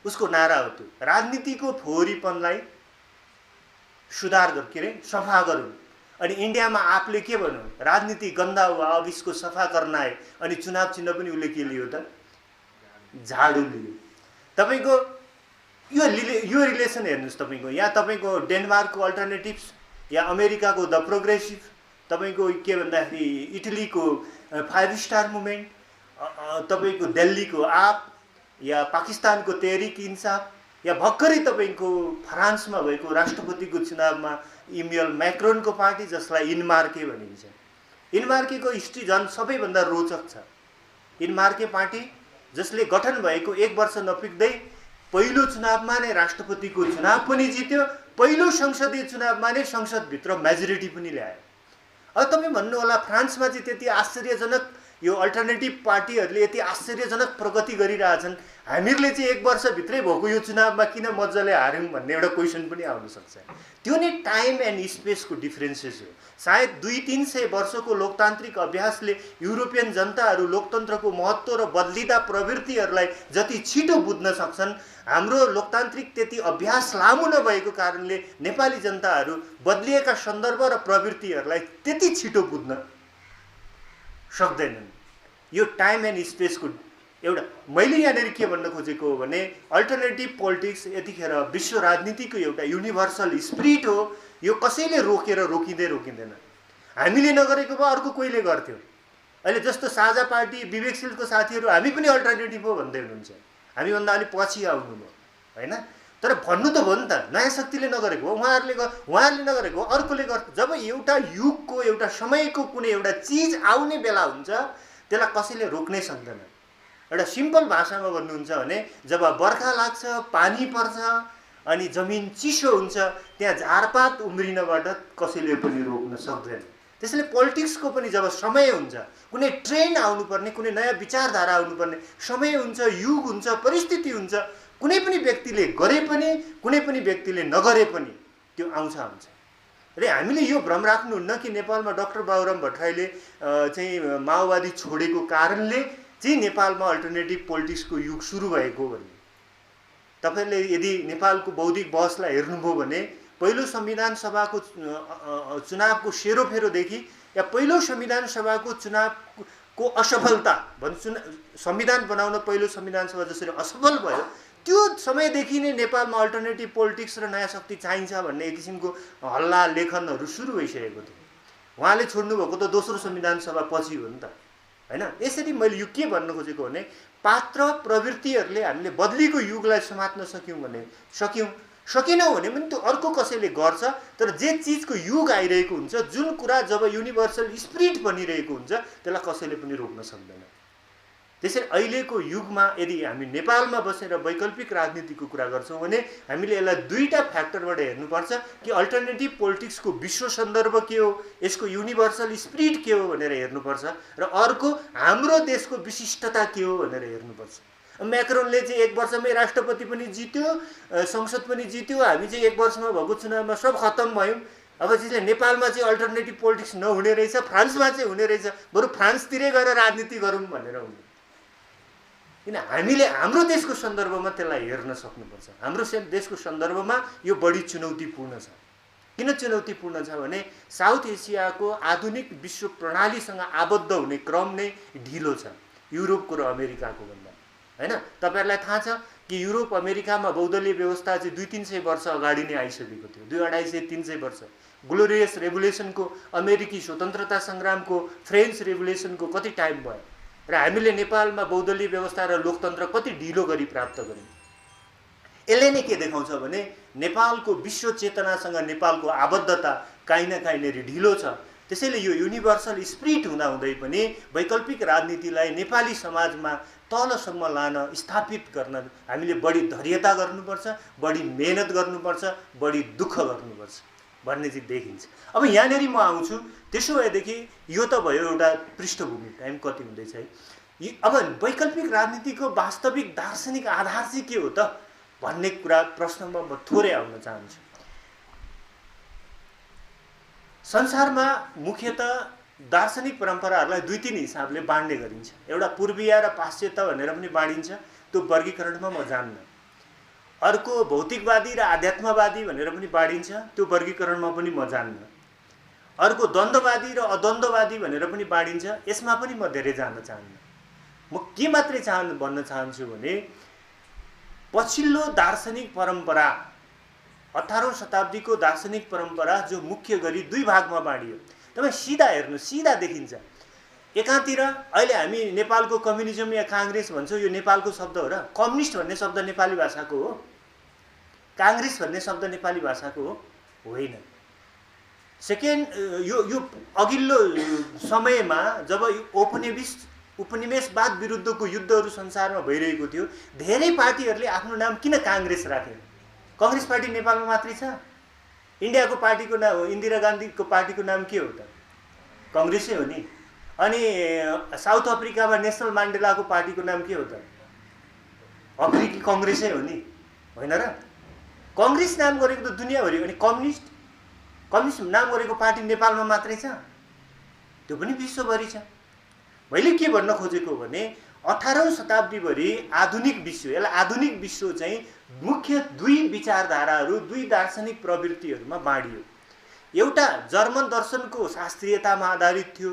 उसको नारा हो त्यो। राजनीतिको फोहोरीपनलाई सुधार गर, के अरे सफा गरौँ। अनि इन्डियामा आपले के भन्यो? राजनीति गन्दा हुआ, अब इसको सफा करना है। अनि चुनाव चिन्ह पनि उसले के लियो त? झाडु लियो। तपाईको यो रिलेसन हेर्नुहोस् तपाईँको, यहाँ तपाईँको डेनमार्कको अल्टरनेटिभ्स, या अमेरिकाको द प्रोग्रेसिभ, तपाईँको के भन्दाखेरि इटलीको 5 स्टार मुभमेन्ट, तपाईँको दिल्लीको आप, या पाकिस्तानको तहरिक इन्साफ, या भर्खरै तपाईँको फ्रान्समा भएको राष्ट्रपतिको चुनावमा इम्यानुएल मैक्रोनको पार्टी, जसलाई इनमार्के भनिन्छ। इनमार्केको हिस्ट्री झन् सबैभन्दा रोचक छ। इनमार्के पार्टी जसले गठन भएको 1 वर्ष नपुग्दै पहिलो चुनावमा नै राष्ट्रपतिको चुनाव पनि जित्यो, पहिलो संसदीय चुनावमा नै संसदभित्र मेजोरिटी पनि ल्यायो। अब तपाईँ भन्नु होला फ्रान्समा चाहिँ त्यति आश्चर्यजनक यो अल्टरनेटिभ पार्टीहरूले यति आश्चर्यजनक प्रगति गरिरहेछन्, हामीहरूले चाहिँ 1 वर्षभित्रै भएको यो चुनावमा किन मजाले हार्यौँ भन्ने एउटा क्वेसन पनि आउन सक्छ। त्यो नै टाइम एन्ड स्पेसको डिफ्रेन्सेस हो। सायद 200-300 वर्षको लोकतान्त्रिक अभ्यासले युरोपियन जनताहरू लोकतन्त्रको महत्त्व र बदलिँदा प्रवृत्तिहरूलाई जति छिटो बुझ्न सक्छन्, हाम्रो लोकतान्त्रिक त्यति अभ्यास लामो नभएको कारणले नेपाली जनताहरू बदलिएका सन्दर्भ र प्रवृत्तिहरूलाई त्यति छिटो बुझ्न सक्दैनन्। यो टाइम एन्ड स्पेसको एउटा, मैले यहाँनिर के भन्न खोजेको हो भने अल्टरनेटिभ पोलिटिक्स यतिखेर विश्व राजनीतिको एउटा युनिभर्सल स्पिरिट हो। यो कसैले रोकेर रोकिँदैन। हामीले नगरेको भए अर्को कोहीले गर्थ्यो। अहिले जस्तो साझा पार्टी विवेकशीलको साथीहरू हामी पनि अल्टरनेटिभ हो भन्दै हुनुहुन्छ, हामीभन्दा अलिक पछि आउनु भयो होइन। तर भन्नु त भयो नि त, नयाँ शक्तिले नगरेको हो, उहाँहरूले नगरेको हो, अर्कोले गर्छ। जब एउटा युगको एउटा समयको कुनै एउटा चिज आउने बेला हुन्छ त्यसलाई कसैले रोक्नै सक्दैन। एउटा सिम्पल भाषामा भन्नुहुन्छ भने जब बर्खा लाग्छ, पानी पर्छ, अनि जमिन चिसो हुन्छ, त्यहाँ झारपात उम्रिनबाट कसैले पनि रोक्न सक्दैन। त्यसैले पोलिटिक्सको पनि जब समय हुन्छ, कुनै ट्रेन्ड आउनुपर्ने, कुनै नयाँ विचारधारा आउनुपर्ने समय हुन्छ, युग हुन्छ, परिस्थिति हुन्छ, कुनै पनि व्यक्तिले गरे पनि कुनै पनि व्यक्तिले नगरे पनि त्यो आउँछ। र हामीले यो भ्रम राख्नुहुन्न कि नेपालमा डाक्टर बाबुराम भट्टराईले चाहिँ माओवादी छोडेको कारणले चाहिँ नेपालमा अल्टरनेटिभ पोलिटिक्सको युग सुरु भएको भन्ने। तपाईले यदि नेपालको बौद्धिक बहसलाई हेर्नुभयो भने पहिलो संविधान सभाको चुनावको सेरोफेरोदेखि या पहिलो संविधान सभाको चुनावको असफलता भन्छु, संविधान बनाउन पहिलो संविधान सभा जसरी असफल भयो त्यो समयदेखि नै नेपालमा अल्टरनेटिभ पोलिटिक्स र नयाँ शक्ति चाहिन्छ भन्ने एक किसिमको हल्ला लेखनहरू सुरु भइसकेको थियो। उहाँले छोड्नुभएको त दोस्रो संविधान सभा पछि हो नि त हैन। यसरी मैले यो के भन्न खोजेको भने पात्र प्रवृत्तिहरूले हामीले बदलीको युगलाई समात्न सकेनौँ भने पनि त्यो अर्को कसैले गर्छ। तर जे चिजको युग आइरहेको हुन्छ, जुन कुरा जब युनिभर्सल स्पिरिट बनिरहेको हुन्छ त्यसलाई कसैले पनि रोक्न सक्दैन। त्यसैले अहिलेको युगमा यदि हामी नेपालमा बसेर वैकल्पिक राजनीतिको कुरा गर्छौँ भने हामीले यसलाई दुईटा फ्याक्टरबाट हेर्नुपर्छ कि अल्टरनेटिभ पोलिटिक्सको विश्व सन्दर्भ के हो, यसको युनिभर्सल स्पिरिट के हो भनेर हेर्नुपर्छ, र अर्को हाम्रो देशको विशिष्टता के हो भनेर हेर्नुपर्छ। मैक्रोनले चाहिँ 1 वर्षमै राष्ट्रपति पनि जित्यो, संसद पनि जित्यो, हामी चाहिँ 1 वर्षमा भएको चुनावमा सब खत्तम भयौँ। अब चाहिँ नेपालमा चाहिँ अल्टरनेटिभ पोलिटिक्स नहुने रहेछ, फ्रान्समा चाहिँ हुने रहेछ, बरु फ्रान्सतिरै गएर राजनीति गरौँ भनेर हुने। किन हामीले हाम्रो देशको सन्दर्भमा त्यसलाई हेर्न सक्नुपर्छ। हाम्रो देशको सन्दर्भमा यो बढी चुनौतीपूर्ण छ। किन चुनौतीपूर्ण छ भने साउथ एसियाको आधुनिक विश्व प्रणालीसँग आबद्ध हुने क्रम नै ढिलो छ युरोपको र अमेरिकाको भन्दा हैन। तपाईहरुलाई थाहा छ कि युरोप अमेरिकामा बहुदलीय व्यवस्था चाहिँ 200-300 वर्ष अगाडि नै आइसकेको थियो। 200-250 वर्ष। ग्लोरियस रेभोल्युसनको, अमेरिकी स्वतन्त्रता संग्रामको, फ्रेन्च रेभोल्युसनको कति टाइम भयो र हामीले नेपालमा बहुदलीय व्यवस्था र लोकतन्त्र कति ढिलो गरी प्राप्त गर्यौं। यसले नै के देखाउँछ भने नेपालको विश्व चेतनासँग नेपालको आबद्धता काहीँ न काहीँनेरि ढिलो छ। त्यसैले यो युनिभर्सल स्पिरिट हुँदाहुँदै पनि वैकल्पिक राजनीतिलाई नेपाली समाजमा तलसम्म लान, स्थापित गर्न हामीले बढी धैर्यता गर्नुपर्छ, बढी मेहनत गर्नुपर्छ, बढी दुःख गर्नुपर्छ भन्ने चाहिँ देखिन्छ। अब यहाँनेरि म आउँछु। त्यसो भएदेखि यो त भयो एउटा पृष्ठभूमि, टाइम कति हुँदैछ है। अब वैकल्पिक राजनीतिको वास्तविक दार्शनिक आधार चाहिँ के हो त भन्ने कुरा प्रश्नमा म थोरै आउन चाहन्छु। संसारमा मुख्यतः दार्शनिक परम्पराहरूलाई 2-3 हिसाबले बाँड्ने गरिन्छ। एउटा पूर्वीय र पाश्चात्य भनेर पनि बाँडिन्छ, त्यो वर्गीकरणमा म जान्न। अर्को भौतिकवादी र आध्यात्मवादी भनेर पनि बाँडिन्छ, त्यो वर्गीकरणमा पनि म जान्न। अर्को द्वन्द्ववादी र अद्वन्द्ववादी भनेर पनि बाँडिन्छ, यसमा पनि म धेरै जान्न चाहन्न। म के मात्रै भन्न चाहन्छु भने पछिल्लो दार्शनिक परम्परा 18औं शताब्दीको दार्शनिक परम्परा जो मुख्य गरी दुई भागमा बाँडियो। तपाईँ सिधा हेर्नु, सिधा देखिन्छ। एकातिर अहिले हामी नेपालको कम्युनिजम या काङ्ग्रेस भन्छौँ, यो नेपालको शब्द हो र? कम्युनिस्ट भन्ने शब्द नेपाली भाषाको हो? काङ्ग्रेस भन्ने शब्द नेपाली भाषाको हो? होइन। सेकेन्ड, यो अघिल्लो समयमा जब उपनिवेशवाद विरुद्धको युद्धहरू संसारमा भइरहेको थियो, धेरै पार्टीहरूले आफ्नो नाम किन काङ्ग्रेस राखे? काङ्ग्रेस पार्टी नेपालमा मात्रै छ? इन्डियाको पार्टीको नाम, इन्दिरा गान्धीको पार्टीको नाम के हो त? काङ्ग्रेसै हो नि। अनि साउथ अफ्रिकामा नेसनल मान्डेलाको पार्टीको नाम के हो त? अफ्रिकी काङ्ग्रेसै हो नि, होइन र? काङ्ग्रेस नाम गरेको त दुनियाँभरि। अनि कम्युनिस्ट नाम गरेको पार्टी नेपालमा मात्रै छ? त्यो पनि विश्वभरि छ। मैले के भन्न खोजेको भने 18औं शताब्दीभरि आधुनिक विश्व, यसलाई आधुनिक विश्व चाहिँ मुख्य दुई विचारधाराहरू, दुई दार्शनिक प्रवृत्तिहरूमा बाँडियो। एउटा जर्मन दर्शनको शास्त्रीयतामा आधारित थियो,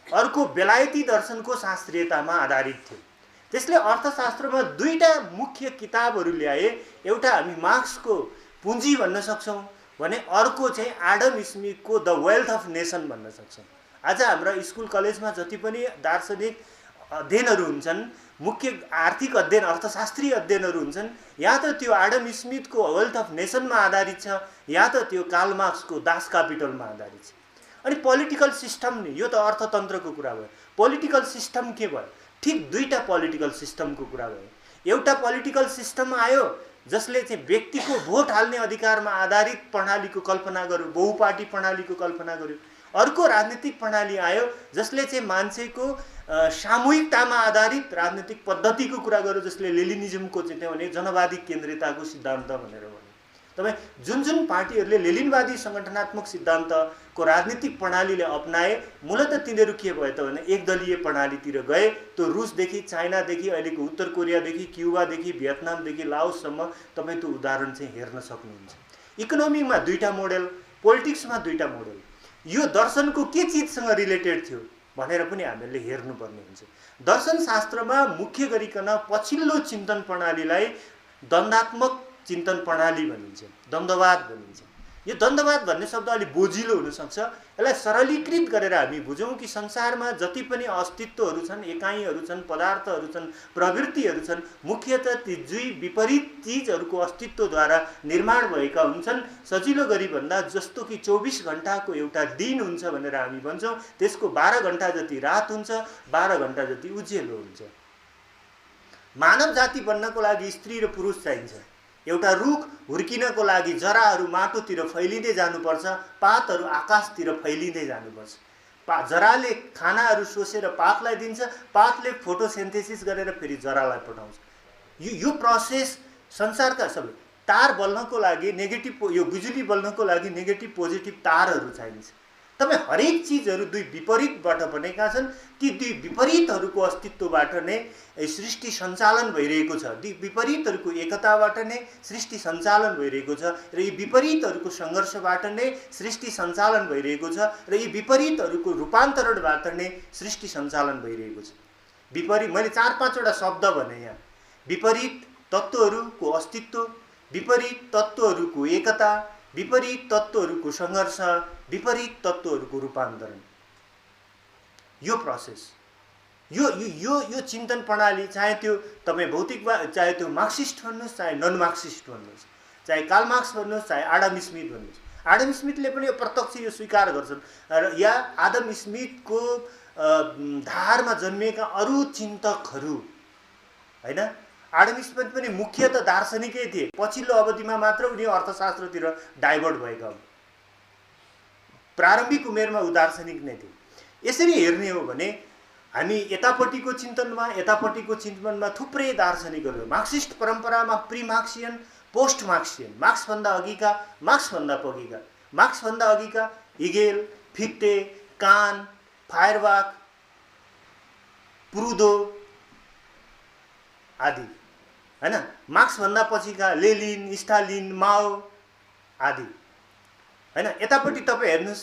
अर्को बेलायती दर्शनको शास्त्रीयतामा आधारित थियो। त्यसले अर्थशास्त्रमा दुईटा मुख्य किताबहरू ल्याए। एउटा हामी मार्क्सको पुँजी भन्न सक्छौँ भने अर्को चाहिँ एडम स्मिथको द वेल्थ अफ नेसन भन्न सक्छौँ। आज हाम्रा स्कुल कलेजमा जति पनि दार्शनिक अध्ययनहरू हुन्छन्, मुख्य आर्थिक अध्ययन, अर्थशास्त्रीय अध्ययनहरू हुन्छन्, या त त्यो एडम स्मिथको वेल्थ अफ नेसनमा आधारित छ, या त त्यो कार्ल मार्क्सको दास क्यापिटलमा आधारित छ। अनि पोलिटिकल सिस्टम नि, यो त अर्थतन्त्रको कुरा भयो। पोलिटिकल सिस्टम के भयो? ठिक दुईटा पोलिटिकल सिस्टमको कुरा भयो। एउटा पोलिटिकल सिस्टम आयो जसले चाहिँ व्यक्तिको भोट हाल्ने अधिकारमा आधारित प्रणालीको कल्पना गर्यो, बहुपार्टी प्रणालीको कल्पना गर्यो। अर्को राजनीतिक प्रणाली आयो जसले चाहिँ मान्छेको सामूहिकतामा आधारित राजनीतिक पद्धतिको कुरा गर्यो, जसले लेनिनिजमको चाहिँ त्यो भने जनवादी केन्द्रितताको सिद्धान्त भनेर भन्यो। तपाईँ जुन पार्टीहरूले लेनिनवादी सङ्गठनात्मक सिद्धान्तको राजनीतिक प्रणालीले अपनाए, मूलतः तिनीहरू के भयो त भने एकदलीय प्रणालीतिर गए। त्यो रुसदेखि, चाइनादेखि, अहिलेको उत्तर कोरियादेखि, क्युबादेखि, भियतनामदेखि लाओससम्म तपाईँ त्यो उदाहरण चाहिँ हेर्न सक्नुहुन्छ। इकोनोमीमा दुईटा मोडेल, पोलिटिक्समा दुईटा मोडेल। यो दर्शनको के चिजसँग रिलेटेड थियो भनेर पनि हामीले हेर्नुपर्ने हुन्छ। दर्शनशास्त्रमा मुख्य गरिकन पछिल्लो चिन्तन प्रणालीलाई द्वन्द्वात्मक चिन्तन प्रणाली भनिन्छ, द्वन्द्ववाद भनिन्छ। यो द्वन्द्ववाद भन्ने शब्द अलिक बोझिलो हुनसक्छ। यसलाई सरलीकृत गरेर हामी बुझौँ कि संसारमा जति पनि अस्तित्वहरू छन्, एकाइहरू छन्, पदार्थहरू छन्, प्रवृत्तिहरू छन्, मुख्यतः ती दुई विपरीत चिजहरूको अस्तित्वद्वारा निर्माण भएका हुन्छन्। सजिलो गरी भन्दा जस्तो कि 24 घण्टाको एउटा दिन हुन्छ भनेर हामी भन्छौँ, त्यसको 12 घण्टा जति रात हुन्छ, 12 घण्टा जति उज्यालो हुन्छ। मानव जाति बन्नको लागि स्त्री र पुरुष चाहिन्छ। एउटा रुख हुर्किनको लागि जराहरू माटोतिर फैलिँदै जानुपर्छ, पातहरू आकाशतिर फैलिँदै जानुपर्छ। जराले खानाहरू सोसेर पातलाई दिन्छ, पातले फोटोसिन्थेसिस गरेर फेरि जरालाई पठाउँछ। यो प्रोसेस संसारका सबै तार बल्नको लागि नेगेटिभ, यो बिजुली बल्नको लागि नेगेटिभ पोजिटिभ तारहरू चाहिन्छ। तपाईँ हरेक चिजहरू दुई विपरीतबाट बनेका छन्। ती दुई विपरीतहरूको अस्तित्वबाट नै सृष्टि सञ्चालन भइरहेको छ। ती विपरीतहरूको एकताबाट नै सृष्टि सञ्चालन भइरहेको छ र यी विपरीतहरूको सङ्घर्षबाट नै सृष्टि सञ्चालन भइरहेको छ र यी विपरीतहरूको रूपान्तरणबाट नै सृष्टि सञ्चालन भइरहेको छ। विपरीत, मैले 4-5वटा शब्द भने यहाँ। विपरीत तत्त्वहरूको अस्तित्व, विपरीत तत्त्वहरूको एकता, विपरीत तत्त्वहरूको सङ्घर्ष, विपरीत तत्त्वहरूको रूपान्तरण। यो प्रोसेस, यो चिन्तन प्रणाली, चाहे त्यो तपाईँ भौतिकवाद, चाहे त्यो मार्क्सिस्ट भन्नुहोस्, चाहे नन मार्क्सिस्ट भन्नुहोस्, चाहे कार्ल मार्क्स भन्नुहोस्, चाहे एडम स्मिथ भन्नुहोस्। एडम स्मिथले पनि यो प्रत्यक्ष यो स्वीकार गर्छन् र या एडम स्मिथको धारमा जन्मिएका अरू चिन्तकहरू, होइन, एडम स्मिथ पनि मुख्यतः दार्शनिकै थिए। पछिल्लो अवधिमा मात्र उनी अर्थशास्त्रतिर डाइभर्ट भएका हुन्। प्रारम्भिक उमेरमा ऊ दार्शनिक नै थिए। यसरी हेर्ने हो भने हामी यतापट्टिको चिन्तनमा थुप्रै दार्शनिकहरू, मार्क्सिस्ट परम्परामा प्री मार्क्सियन, पोस्ट मार्क्सियन, मार्क्सभन्दा अघिका, मार्क्सभन्दा पछिका, मार्क्सभन्दा अघिका हिगेल, फिक्टे, कान, फायरबाख, प्रुदो आदि, हैन, मार्क्सभन्दा पछिका लेनिन, स्टालिन, माओ आदि, हैन। यतापट्टि तपाईँ हेर्नुहोस्,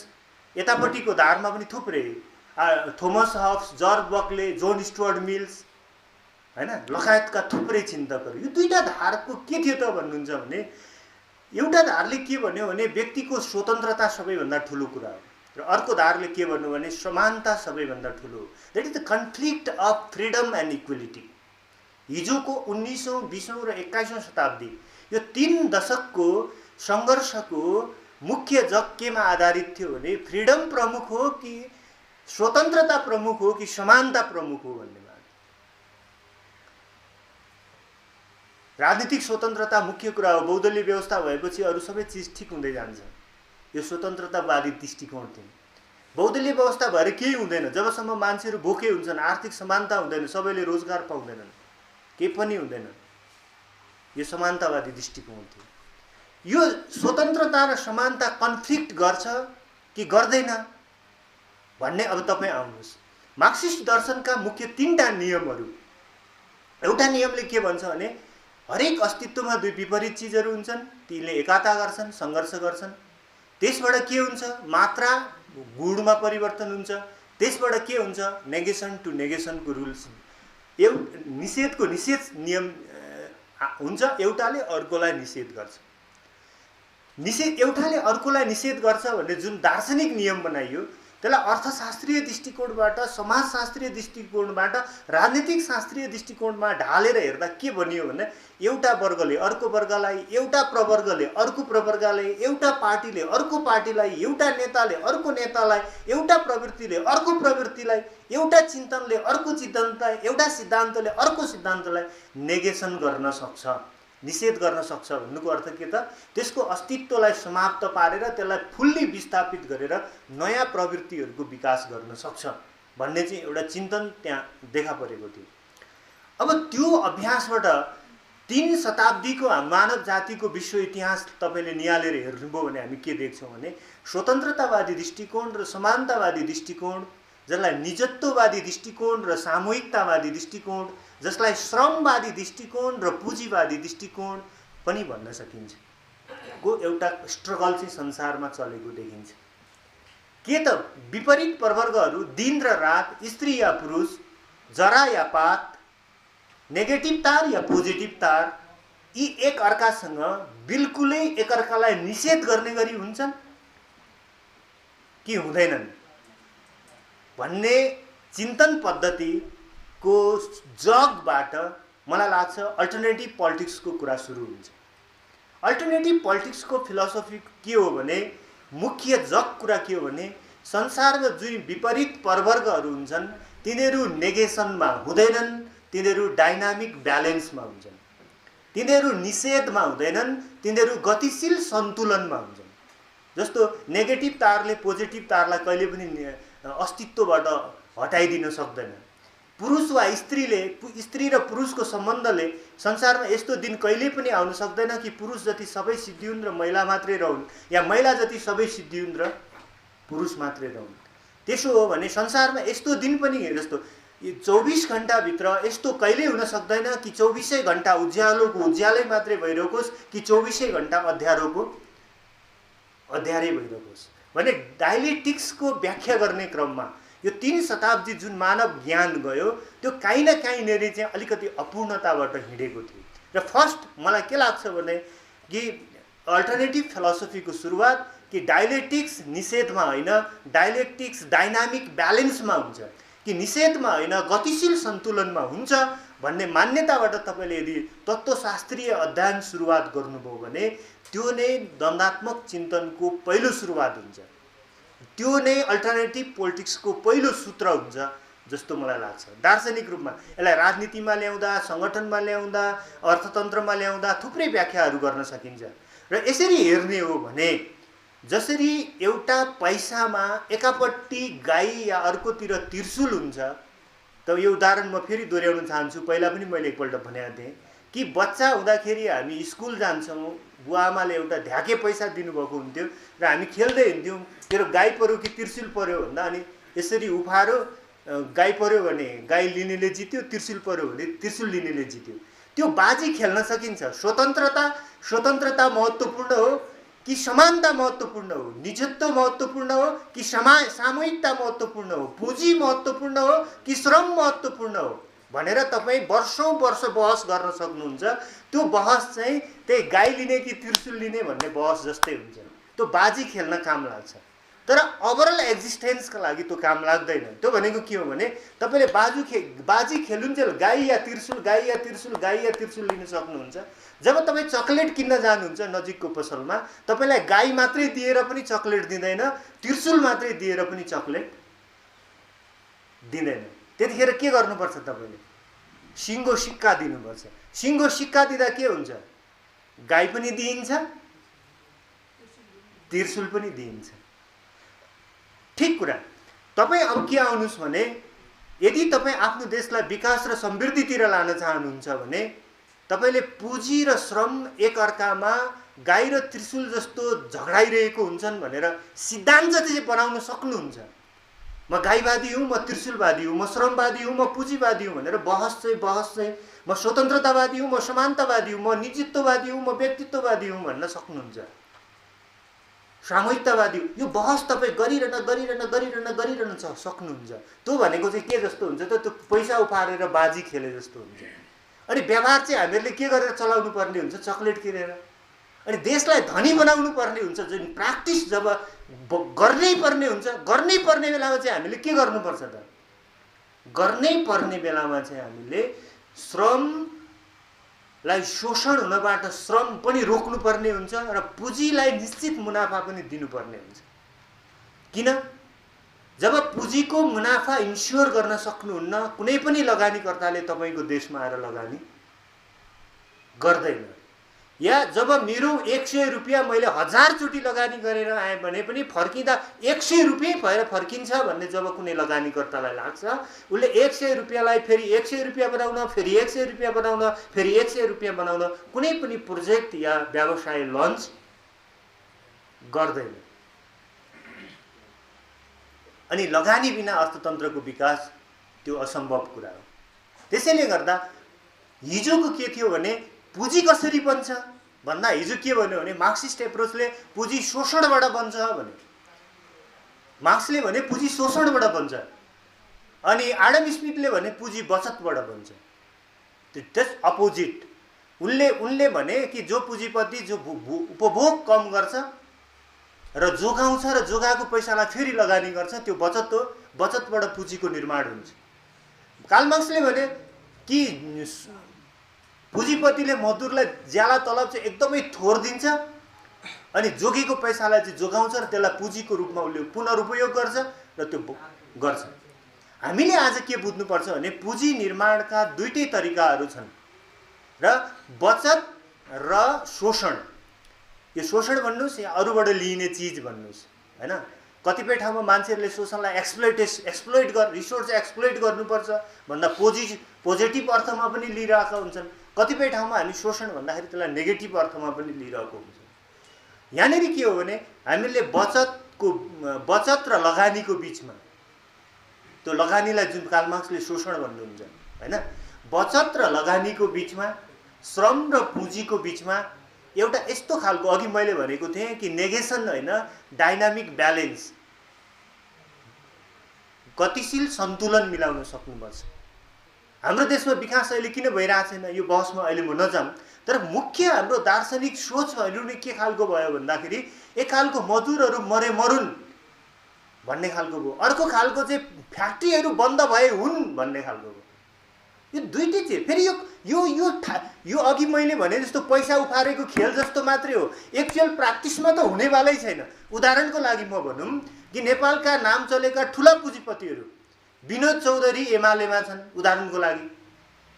यतापट्टिको धारमा पनि थुप्रै, Thomas Hobbes, George Berkeley, John Stuart Mills, हैन, लगायतका थुप्रै चिन्तकहरू। यो दुईटा धारको के थियो त भन्नुहुन्छ भने, एउटा धारले के भन्यो भने व्यक्तिको स्वतन्त्रता सबैभन्दा ठुलो कुरा हो, र अर्को धारले के भन्नु भने समानता सबैभन्दा ठुलो हो। That is the conflict of freedom and equality. हिजोको 19औं 20औं र 21औं शताब्दी यो 3 दशकको सङ्घर्षको मुख्य जग केमा आधारित थियो भने फ्रिडम प्रमुख हो कि स्वतन्त्रता प्रमुख हो कि समानता प्रमुख हो भन्नेमा। राजनीतिक स्वतन्त्रता मुख्य कुरा हो। बहुदलीय व्यवस्था भएपछि अरू सबै चिज ठिक हुँदै जान्छ। यो स्वतन्त्रतावादी दृष्टिकोण थियो। बहुदलीय व्यवस्था भएर केही हुँदैन जबसम्म मान्छेहरू भोकै हुन्छन्, आर्थिक समानता हुँदैन, सबैले रोजगार पाउँदैनन्, केही पनि हुँदैन। यो समानतावादी दृष्टिकोण थियो। यो स्वतन्त्रता र समानता कन्फ्लिक्ट गर्छ कि गर्दैन भन्ने अब तपाईँ आउनुहोस्। मार्क्सिस्ट दर्शनका मुख्य 3टा नियमहरू। एउटा नियमले के भन्छ भने हरेक अस्तित्वमा दुई विपरीत चिजहरू हुन्छन्, तीले एकाता गर्छन्, सङ्घर्ष गर्छन्। त्यसबाट के हुन्छ? मात्रा गुणमा परिवर्तन हुन्छ। त्यसबाट के हुन्छ? नेगेसन टु नेगेसनको रुल्स, निषेधको निषेध नियम हुन्छ। एउटाले अर्कोलाई निषेध गर्छ। एउटाले अर्कोलाई निषेध गर्छ भन्ने जुन दार्शनिक नियम बनाइयो त्यसलाई अर्थशास्त्रीय दृष्टिकोणबाट, समाजशास्त्रीय दृष्टिकोणबाट, राजनीतिक शास्त्रीय दृष्टिकोणमा ढालेर हेर्दा के भनियो भने एउटा वर्गले अर्को वर्गलाई, एउटा प्रवर्गले अर्को प्रवर्गलाई, एउटा पार्टीले अर्को पार्टीलाई, एउटा नेताले अर्को नेतालाई, एउटा प्रवृत्तिले अर्को प्रवृत्तिलाई, एउटा चिन्तनले अर्को चिन्तनलाई, एउटा सिद्धान्तले अर्को सिद्धान्तलाई नेगेसन गर्न सक्छ, निषेध गर्न सक्छ। भन्नुको अर्थ के त? त्यसको अस्तित्वलाई समाप्त पारेर त्यसलाई फुल्ली विस्थापित गरेर नयाँ प्रवृत्तिहरूको विकास गर्न सक्छ भन्ने चाहिँ एउटा चिन्तन त्यहाँ देखा परेको थियो। अब त्यो अभ्यासबाट 3 शताब्दीको मानव जातिको विश्व इतिहास तपाईँले निहालेर हेर्नुभयो भने हामी के देख्छौँ भने स्वतन्त्रतावादी दृष्टिकोण र समानतावादी दृष्टिकोण, जसलाई निजत्ववादी दृष्टिकोण र सामूहिकतावादी दृष्टिकोण, जसलाई श्रमवादी दृष्टिकोण र पुँजीवादी दृष्टिकोण पनि भन्न सकिन्छ को एउटा स्ट्रगल चाहिँ संसारमा चलेको देखिन्छ। के त विपरीत प्रवर्गहरू दिन र रात, स्त्री या पुरुष, जरा या पात, नेगेटिभ तार या पोजिटिभ तार, यी एक अर्कासँग बिल्कुलै एकअर्कालाई निषेध गर्ने गरी हुन्छन् कि हुँदैनन् भन्ने चिन्तन पद्धतिको जगबाट मलाई लाग्छ अल्टरनेटिभ पोलिटिक्सको कुरा सुरु हुन्छ। अल्टरनेटिभ पोलिटिक्सको फिलोसफी के हो भने मुख्य जग कुरा के हो भने संसारमा जुन विपरीत प्रवर्गहरू हुन्छन् तिनीहरू नेगेसनमा हुँदैनन्, तिनीहरू डाइनामिक ब्यालेन्समा हुन्छन्। तिनीहरू निषेधमा हुँदैनन्, तिनीहरू गतिशील सन्तुलनमा हुन्छन्। जस्तो नेगेटिभ तारले पोजिटिभ तारलाई कहिले पनि अस्तित्वबाट हटाइदिन सक्दैन। पुरुष वा स्त्री र पुरुषको सम्बन्धले संसारमा यस्तो दिन कहिले पनि आउन सक्दैन कि पुरुष जति सबै सिद्धिउन् र महिला मात्रै रहन्, या महिला जति सबै सिद्धिउन् र पुरुष मात्रै रहन्। त्यसो हो भने संसारमा यस्तो दिन पनि जस्तो 24 घण्टाभित्र यस्तो कहिल्यै हुन सक्दैन कि 24 घण्टा उज्यालोको उज्यालै मात्रै भइरहेकोस् कि 24 घण्टा अँध्यारोको अँध्यारै भइरहेकोस् भने डायलेक्टिक्सको व्याख्या गर्ने क्रममा यो 3 शताब्दी जुन मानव ज्ञान गयो त्यो काहीँ न काहीँनेरि चाहिँ अलिकति अपूर्णताबाट हिँडेको थियो। र फर्स्ट मलाई के लाग्छ भने कि अल्टरनेटिभ फिलोसफीको सुरुवात कि डायलेक्टिक्स निषेधमा होइन, डायलेक्टिक्स डाइनामिक ब्यालेन्समा हुन्छ कि निषेधमा होइन गतिशील सन्तुलनमा हुन्छ भन्ने मान्यताबाट तपाईँले यदि तत्त्वशास्त्रीय अध्ययन सुरुवात गर्नुभयो भने त्यो नै द्वन्द्वात्मक चिन्तनको पहिलो सुरुवात हुन्छ। त्यो नै अल्टरनेटिभ पोलिटिक्सको पहिलो सूत्र हुन्छ जस्तो मलाई लाग्छ। दार्शनिक रूपमा यसलाई राजनीतिमा ल्याउँदा, सङ्गठनमा ल्याउँदा, अर्थतन्त्रमा ल्याउँदा थुप्रै व्याख्याहरू गर्न सकिन्छ। र यसरी हेर्ने हो भने जसरी एउटा पैसामा एकापट्टि गाई या अर्कोतिर त्रिशूल हुन्छ, त यो उदाहरण म फेरि दोहोऱ्याउन चाहन्छु, पहिला पनि मैले एकपल्ट भनेको थिएँ कि बच्चा हुँदाखेरि हामी स्कुल जान्छौँ, बुवा आमाले एउटा ढ्याके पैसा दिनुभएको हुन्थ्यो र हामी खेल्दै हिँड्थ्यौँ, तेरो गाई पऱ्यो कि त्रिशूल पऱ्यो भन्दा अनि यसरी उफारो, गाई पऱ्यो भने गाई लिनेले जित्यो, त्रिशूल पऱ्यो भने त्रिशूल लिनेले जित्यो। त्यो बाजी खेल्न सकिन्छ। स्वतन्त्रता महत्त्वपूर्ण हो कि समानता महत्त्वपूर्ण हो, निजत्व महत्त्वपूर्ण हो कि सामूहिकता महत्त्वपूर्ण हो, पुँजी महत्त्वपूर्ण हो कि श्रम महत्त्वपूर्ण हो, भनेर तपाईँ वर्षौं वर्ष बहस गर्न सक्नुहुन्छ। त्यो बहस चाहिँ त्यही गाई लिने कि त्रिशूल लिने भन्ने बहस जस्तै हुन्छ। त्यो बाजी खेल्न काम लाग्छ, तर ओभरअल एक्जिस्टेन्सका लागि त्यो काम लाग्दैन। त्यो भनेको के हो भने तपाईँले बाजी खेलुन्जेल गाई या त्रिशूल लिन सक्नुहुन्छ। जब तपाईँ चकलेट किन्न जानुहुन्छ नजिकको पसलमा, तपाईँलाई गाई मात्रै दिएर पनि चकलेट दिँदैन, त्रिशूल मात्रै दिएर पनि चकलेट दिँदैन। त्यतिखेर के गर्नुपर्छ? तपाईँले सिङ्गो सिक्का दिनुपर्छ। सिङ्गो सिक्का दिँदा के हुन्छ? गाई पनि दिइन्छ, त्रिशूल पनि दिइन्छ। ठिक कुरा। तपाईँ अब के आउनुहोस् भने यदि तपाईँ आफ्नो देशलाई विकास र समृद्धितिर लान चाहनुहुन्छ भने तपाईँले पुँजी र श्रम एकअर्कामा गाई र त्रिशूल जस्तो झगडाइरहेको हुन्छन् भनेर सिद्धान्त चाहिँ बनाउन सक्नुहुन्छ। म गाईवादी हुँ, म त्रिशूलवादी हुँ, म श्रमवादी हुँ, म पुँजीवादी हुँ भनेर बहस चाहिँ म स्वतन्त्रतावादी हुँ, म समानतावादी हुँ, म निजित्ववादी हुँ, म व्यक्तित्ववादी हुँ भन्न सक्नुहुन्छ। सामूहिकतावादी यो बहस तपाईँ गरिरहन सक्नुहुन्छ। त्यो भनेको चाहिँ के जस्तो हुन्छ त? त्यो पैसा उफारेर बाजी खेले जस्तो हुन्छ। अनि व्यवहार चाहिँ हामीहरूले के गरेर चलाउनु पर्ने हुन्छ? चकलेट किनेर। अनि देशलाई धनी बनाउनु पर्ने हुन्छ। जुन प्र्याक्टिस जब गर्नै पर्ने हुन्छ, गर्नै पर्ने बेलामा चाहिँ हामीले के गर्नुपर्छ त? गर्नै पर्ने बेलामा चाहिँ हामीले श्रमलाई शोषण हुनबाट श्रम पनि रोक्नुपर्ने हुन्छ र पुँजीलाई निश्चित मुनाफा पनि दिनुपर्ने हुन्छ। किन? जब पुँजीको मुनाफा इन्स्योर गर्न सक्नुहुन्न, कुनै पनि लगानीकर्ताले तपाईँको देशमा आएर लगानी गर्दैन। या जब मेरो 100 रुपियाँ मैले 1000 चोटि लगानी गरेर आएँ भने पनि फर्किँदा 100 रुपियाँ भएर फर्किन्छ भन्ने जब कुनै लगानीकर्तालाई लाग्छ, उसले 100 रुपियाँलाई फेरि 100 रुपियाँ बनाउन, फेरि 100 रुपियाँ बनाउन, फेरि 100 रुपियाँ बनाउन कुनै पनि प्रोजेक्ट या व्यवसाय लन्च गर्दैन। अनि लगानी बिना अर्थतन्त्रको विकास त्यो असम्भव कुरा हो। त्यसैले गर्दा हिजोको के थियो भने पुँजी कसरी बन्छ भन्दा हिजो के भन्यो भने मार्क्सिस्ट एप्रोचले पुँजी शोषणबाट बन्छ भने, मार्क्सले भने पुँजी शोषणबाट बन्छ, अनि एडम स्मिथले भने पुँजी बचतबाट बन्छ। त्यस अपोजिट उनले भने कि जो पुँजीपति जो उपभोग कम गर्छ र जोगाउँछ र जोगाएको पैसालाई फेरि लगानी गर्छ त्यो बचत हो। बचतबाट पुँजीको निर्माण हुन्छ। कार्ल मार्क्सले भने कि पुँजीपतिले मजदुरलाई ज्याला तलब चाहिँ एकदमै थोर दिन्छ अनि जोगेको पैसालाई चाहिँ जोगाउँछ र त्यसलाई पुँजीको रूपमा उसले पुनरुपयोग गर्छ र त्यो गर्छ। हामीले आज के बुझ्नुपर्छ भने पुँजी निर्माणका दुईटै तरिकाहरू छन् र बचत र शोषण। यो शोषण भन्नुहोस् या अरूबाट लिइने चिज भन्नुहोस्, हैन? कतिपय ठाउँमा मान्छेहरूले शोषणलाई रिसोर्स एक्सप्लोइट गर्नुपर्छ भन्दा पोजिटिभ अर्थमा पनि लिइरहेका हुन्छन्। कतिपय ठाउँमा हामी शोषण भन्दाखेरि त्यसलाई नेगेटिभ अर्थमा पनि लिइरहेको हुन्छ। यहाँनिर के हो भने हामीले बचत र लगानीको बिचमा, त्यो लगानीलाई जुन कार्ल मार्क्सले शोषण भन्नुहुन्छ, हैन, बचत र लगानीको बिचमा, श्रम र पुँजीको बिचमा एउटा यस्तो खालको अघि मैले भनेको थिएँ कि नेगेसन होइन, डाइनामिक ब्यालेन्स, गतिशील सन्तुलन मिलाउन सक्नुपर्छ। हाम्रो देशमा विकास अहिले किन भइरहेको छैन यो बहसमा अहिले म नजाम, तर मुख्य हाम्रो दार्शनिक सोचहरू नै के खालको भयो भन्दाखेरि एक खालको मजदुरहरू मरे मरुन् भन्ने खालको भयो, अर्को खालको चाहिँ फ्याक्ट्रीहरू बन्द भए हुन् भन्ने खालको भयो। यो दुईटै चाहिँ फेरि यो अघि मैले भने जस्तो पैसा उफारेको खेल जस्तो मात्रै हो, एक्चुअल प्र्याक्टिसमा त हुनेवालै छैन। उदाहरणको लागि म भनौँ कि नेपालका नाम चलेका ठुला पुँजीपतिहरू विनोद चौधरी एमालेमा छन् उदाहरणको लागि,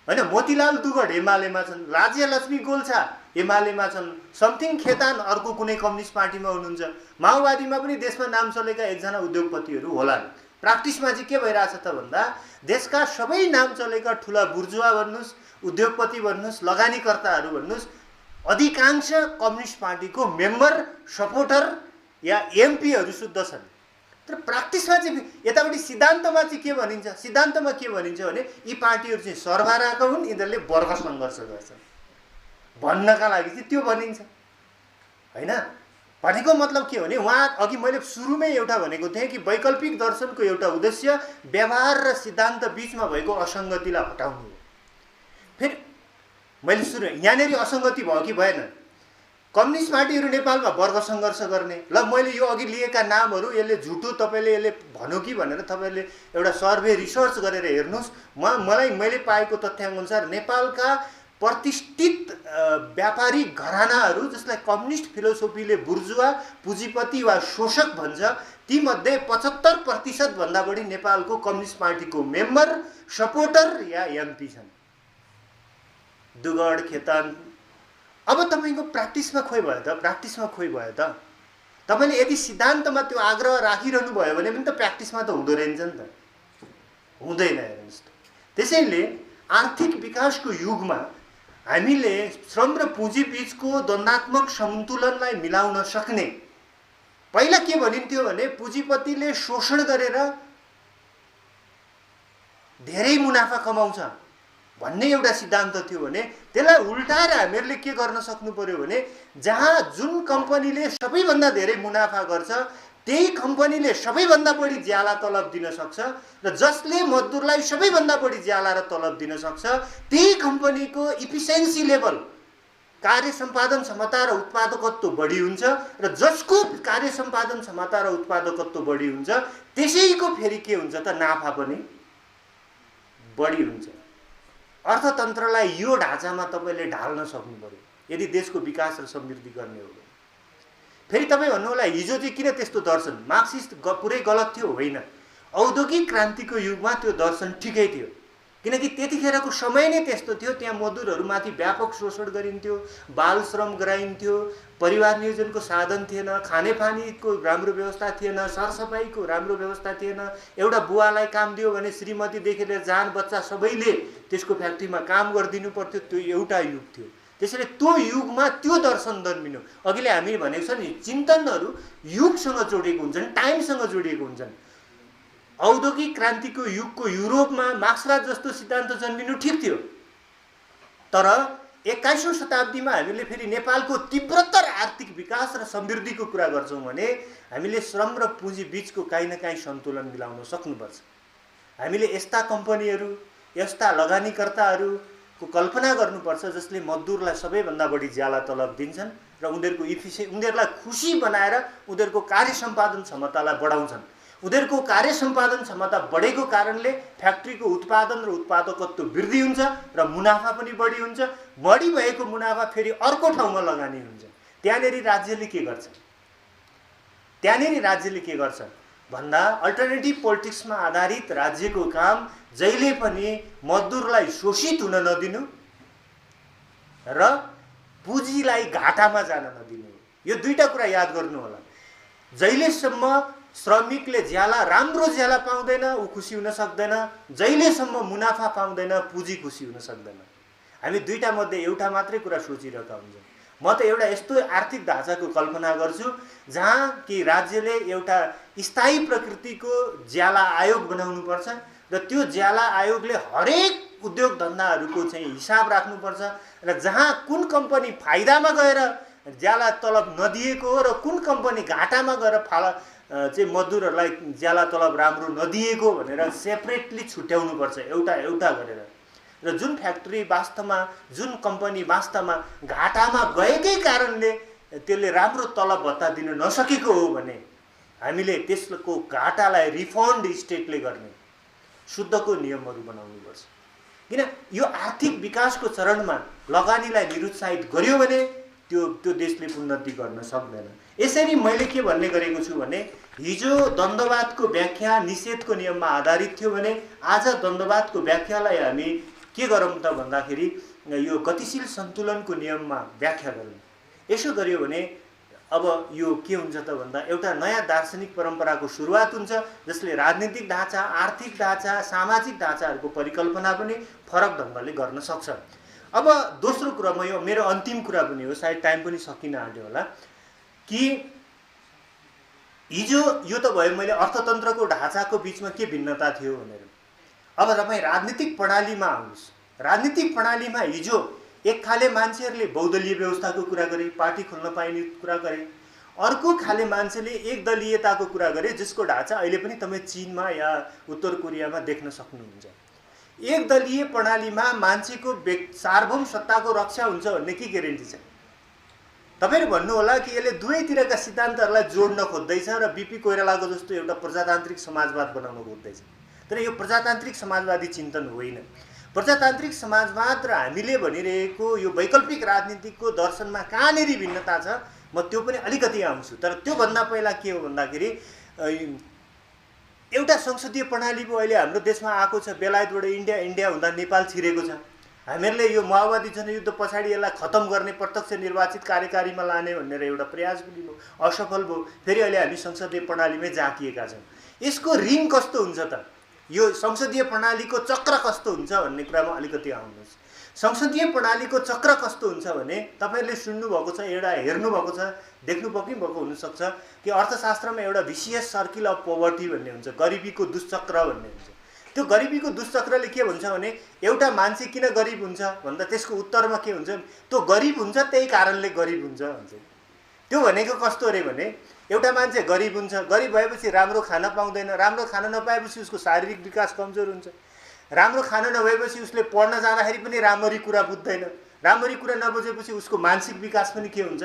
होइन, मोतीलाल दुगड एमालेमा छन्, राज्यलक्ष्मी गोल्छा एमालेमा छन्, समथिङ खेतान अर्को कुनै कम्युनिस्ट पार्टीमा हुनुहुन्छ, माओवादीमा पनि देशमा नाम चलेका एकजना उद्योगपतिहरू होलान्। प्र्याक्टिसमा चाहिँ के भइरहेछ त भन्दा देशका सबै नाम चलेका ठुला बुर्जुवा भन्नुहोस्, उद्योगपति भन्नुहोस्, लगानीकर्ताहरू भन्नुहोस्, अधिकांश कम्युनिस्ट पार्टीको मेम्बर, सपोर्टर या एमपीहरू शुद्ध छन्। तर प्र्याक्टिसमा चाहिँ यतापट्टि सिद्धान्तमा चाहिँ के भनिन्छ? सिद्धान्तमा के भनिन्छ भने यी पार्टीहरू चाहिँ सर्वहाराका हुन्, यिनीहरूले वर्ग सङ्घर्ष गर्छन् भन्नका लागि चाहिँ त्यो भनिन्छ, होइन? भनेको मतलब के हो भने उहाँ अघि मैले सुरुमै एउटा भनेको थिएँ कि वैकल्पिक दर्शनको एउटा उद्देश्य व्यवहार र सिद्धान्त बीचमा भएको असङ्गतिलाई हटाउनु हो। फेरि मैले सुरु यहाँनिर असङ्गति भयो कि भएन? कम्युनिस्ट पार्टीहरू नेपालमा वर्ग सङ्घर्ष गर्ने, ल मैले यो अघि लिएका नामहरू यसले झुटो तपाईँले यसले भन्यो कि भनेर तपाईँले एउटा सर्वे रिसर्च गरेर हेर्नुहोस्। मैले पाएको तथ्याङ्कअनुसार नेपालका प्रतिष्ठित व्यापारिक घरानाहरू जसलाई कम्युनिस्ट फिलोसोफीले बुर्जुवा, पुँजीपति वा शोषक भन्छ, तीमध्ये 75% भन्दा बढी नेपालको कम्युनिस्ट पार्टीको मेम्बर, सपोर्टर या एमपी छन्। दुगड, खेतान। अब तपाईँको प्र्याक्टिसमा खोइ भयो त? प्र्याक्टिसमा खोइ भयो त? तपाईँले यदि सिद्धान्तमा त्यो आग्रह राखिरहनु भयो भने पनि त प्र्याक्टिसमा त हुँदो रहेछ नि त, हुँदैन हेर्नुहोस् त। त्यसैले आर्थिक विकासको युगमा हामीले श्रम र पुँजी बीचको द्वन्द्वात्मक सन्तुलनलाई मिलाउन सक्ने, पहिला के भनिन्थ्यो भने पुँजीपतिले शोषण गरेर धेरै मुनाफा कमाउँछ भन्ने एउटा सिद्धान्त थियो भने त्यसलाई उल्टाएर हामीहरूले के गर्न सक्नु पर्यो भने जहाँ जुन कम्पनीले सबैभन्दा धेरै मुनाफा गर्छ त्यही कम्पनीले सबैभन्दा बढी ज्याला तलब दिन सक्छ र जसले मजदुरलाई सबैभन्दा बढी ज्याला र तलब दिन सक्छ त्यही कम्पनीको इफिसियन्सी लेभल, कार्य सम्पादन क्षमता र उत्पादकत्व बढी हुन्छ र जसको कार्य सम्पादन क्षमता र उत्पादकत्व बढी हुन्छ त्यसैको फेरि के हुन्छ त नाफा पनि बढी हुन्छ। अर्थतन्त्रलाई यो ढाँचामा तपाईँले ढाल्न सक्नु पर्यो यदि देशको विकास र समृद्धि गर्ने हो भने। फेरि तपाईँ भन्नु होला हिजो चाहिँ किन त्यस्तो दर्शन मार्क्सिस्ट पुरै गलत थियो? होइन, औद्योगिक क्रान्तिको युगमा त्यो दर्शन ठिकै थियो, किनकि त्यतिखेरको समय नै त्यस्तो थियो। त्यहाँ मजदुरहरूमाथि व्यापक शोषण गरिन्थ्यो, बाल श्रम गराइन्थ्यो, परिवार नियोजनको साधन थिएन, खानेपानीको राम्रो व्यवस्था थिएन, सरसफाइको राम्रो व्यवस्था थिएन। एउटा बुवालाई काम दियो भने श्रीमतीदेखि लिएर जान बच्चा सबैले त्यसको फ्याक्ट्रीमा काम गरिदिनु पर्थ्यो। त्यो एउटा युग थियो। त्यसैले त्यो युगमा त्यो दर्शन जन्मिनु। अघिले हामीले भनेको छ नि, चिन्तनहरू युगसँग जोडिएको हुन्छन्, टाइमसँग जोडिएको हुन्छन्। औद्योगिक क्रान्तिको युगको युरोपमा मार्क्सवाद जस्तो सिद्धान्त जन्मिनु ठिक थियो, तर 21औं शताब्दीमा हामीले फेरि नेपालको तीव्रतर आर्थिक विकास र समृद्धिको कुरा गर्छौँ भने हामीले श्रम र पुँजी बीचको काहीँ न काहीँ सन्तुलन मिलाउन सक्नुपर्छ। हामीले यस्ता कम्पनीहरू, यस्ता लगानीकर्ताहरूको कल्पना गर्नुपर्छ जसले मजदुरलाई सबैभन्दा बढी ज्याला तलब दिन्छन् र उनीहरूलाई खुसी बनाएर उनीहरूको कार्य सम्पादन क्षमतालाई बढाउँछन्। उनीहरूको कार्य सम्पादन क्षमता बढेको कारणले फ्याक्ट्रीको उत्पादन र उत्पादकत्व वृद्धि हुन्छ र मुनाफा पनि बढी हुन्छ। बढी भएको मुनाफा फेरि अर्को ठाउँमा लगानी हुन्छ। त्यहाँनिर राज्यले के गर्छ भन्दा अल्टरनेटिभ पोलिटिक्समा आधारित राज्यको काम जहिले पनि मजदुरलाई शोषित हुन नदिनु र पुँजीलाई घाटामा जान नदिनु। यो दुईटा कुरा याद गर्नु होला। जहिलेसम्म श्रमिकले राम्रो ज्याला पाउँदैन ऊ खुसी हुन सक्दैन, जहिलेसम्म मुनाफा पाउँदैन पुँजी खुसी हुन सक्दैन। हामी दुईटा मध्ये एउटा मात्रै कुरा सोचिरहेका हुन्छौँ। म त एउटा यस्तो आर्थिक ढाँचाको कल्पना गर्छु जहाँ कि राज्यले एउटा स्थायी प्रकृतिको ज्याला आयोग बनाउनुपर्छ र त्यो ज्याला आयोगले हरेक उद्योग धन्दाहरूको चाहिँ हिसाब राख्नुपर्छ र जहाँ कुन कम्पनी फाइदामा गएर ज्याला तलब नदिएको हो र कुन कम्पनी घाटामा गएर चाहिँ मजदुरहरूलाई ज्याला तलब राम्रो नदिएको भनेर सेपरेटली छुट्याउनुपर्छ एउटा गरेर। र जुन फ्याक्ट्री वास्तवमा, जुन कम्पनी वास्तवमा घाटामा गएकै कारणले त्यसले राम्रो तलब भत्ता दिन नसकेको हो भने हामीले त्यसको घाटालाई रिफन्ड स्टेटले गर्ने शुद्धको नियमहरू बनाउनुपर्छ। किन यो आर्थिक विकासको चरणमा लगानीलाई निरुत्साहित गर्यो भने त्यो देशले उन्नति गर्न सक्दैन। यसरी मैले के भन्ने गरेको छु भने हिजो द्वन्द्ववादको व्याख्या निषेधको नियममा आधारित थियो भने आज द्वन्द्ववादको व्याख्यालाई हामी के गरौँ त भन्दाखेरि यो गतिशील सन्तुलनको नियममा व्याख्या गरौँ। यसो गर्यो भने अब यो के हुन्छ त भन्दा एउटा नयाँ दार्शनिक परम्पराको सुरुवात हुन्छ जसले राजनीतिक ढाँचा, आर्थिक ढाँचा, सामाजिक ढाँचाहरूको परिकल्पना पनि फरक ढङ्गले गर्न सक्छ। अब दोस्रो कुरा, मेरो अन्तिम कुरा पनि हो, सायद टाइम पनि सकिन आँट्यो होला, कि हिजो यो त भयो मैले अर्थतन्त्रको ढाँचाको बिचमा के भिन्नता थियो भनेर। अब तपाईँ राजनीतिक प्रणालीमा आउनुहोस्। राजनीतिक प्रणालीमा हिजो एक खाले मान्छेहरूले बहुदलीय व्यवस्थाको कुरा गरे, पार्टी खोल्न पाइने कुरा गरे। अर्को खाले मान्छेले एक दलीयताको कुरा गरे जसको ढाँचा अहिले पनि तपाईँ चीनमा या उत्तर कोरियामा देख्न सक्नुहुन्छ। एक दलीय प्रणालीमा मान्छेको सार्वभौम सत्ताको रक्षा हुन्छ भन्ने के ग्यारेन्टी छ? तपाईहरु भन्नुहोला कि यसले दुवैतिरका सिद्धान्तहरूलाई जोड्न खोज्दैछ र बीपी कोइरालाको जस्तो एउटा प्रजातान्त्रिक समाजवाद बनाउन खोज्दैछ। तर यो प्रजातान्त्रिक समाजवादी चिन्तन होइन। प्रजातान्त्रिक समाजवाद र हामीले भनिरहेको यो वैकल्पिक राजनीतिको दर्शनमा कहाँनेरि भिन्नता छ म त्यो पनि अलिकति आउँछु। तर त्यो भन्दा पहिला के हो भन्दाखेरि एउटा संसदीय प्रणाली पो अहिले हाम्रो देशमा आएको छ। बेलायतबाट इन्डिया हुँदा नेपाल छिरेको छ। हामीहरूले यो माओवादी जनयुद्ध पछाडि यसलाई खत्तम गर्ने प्रत्यक्ष निर्वाचित कार्यकारीमा लाने भनेर एउटा प्रयास पनि भयो, असफल भयो। फेरि अहिले हामी संसदीय प्रणालीमै झाँकिएका छौँ। यसको रिङ कस्तो हुन्छ त? यो संसदीय प्रणालीको चक्र कस्तो हुन्छ भन्ने कुरामा अलिकति आउनुहोस्। संसदीय प्रणालीको चक्र कस्तो हुन्छ भने तपाईहरुले सुन्नुभएको छ, एउटा हेर्नुभएको छ, देख्नु पनि भएको हुनसक्छ कि अर्थशास्त्रमा एउटा भिसियस सर्किल अफ पोभर्टी भन्ने हुन्छ, गरिबीको दुष्चक्र भन्ने हुन्छ। त्यो गरिबीको दुष्चक्रले के भन्छ भने एउटा मान्छे किन गरिब हुन्छ भन्दा त्यसको उत्तरमा के हुन्छ, त्यो गरिब हुन्छ त्यही कारणले गरिब हुन्छ भन्छ। त्यो भनेको कस्तो अरे भने एउटा मान्छे गरिब हुन्छ, गरिब भएपछि राम्रो खाना पाउँदैन, राम्रो खाना नपाएपछि उसको शारीरिक विकास कमजोर हुन्छ, राम्रो खाना नभएपछि उसले पढ्न जाँदाखेरि पनि राम्ररी कुरा बुझ्दैन, राम्ररी कुरा नबुझेपछि उसको मानसिक विकास पनि के हुन्छ,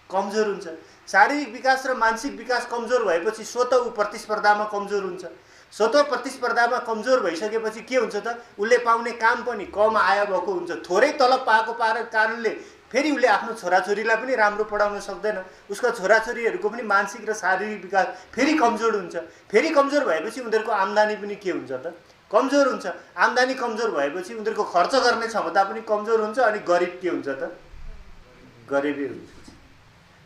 कमजोर हुन्छ। शारीरिक विकास र मानसिक विकास कमजोर भएपछि स्वतः ऊ प्रतिस्पर्धामा कमजोर हुन्छ। स्वतः प्रतिस्पर्धामा कमजोर भइसकेपछि के हुन्छ त, उसले पाउने काम पनि कम आय भएको हुन्छ। थोरै तलब पाएको कारणले फेरि उसले आफ्नो छोराछोरीलाई पनि राम्रो पढाउन सक्दैन, उसका छोराछोरीहरूको पनि मानसिक र शारीरिक विकास फेरि कमजोर हुन्छ। फेरि कमजोर भएपछि उनीहरूको आम्दानी पनि के हुन्छ त, कमजोर हुन्छ। आम्दानी कमजोर भएपछि उनीहरूको खर्च गर्ने क्षमता पनि कमजोर हुन्छ अनि गरिब के हुन्छ त, गरिबै हुन्छ।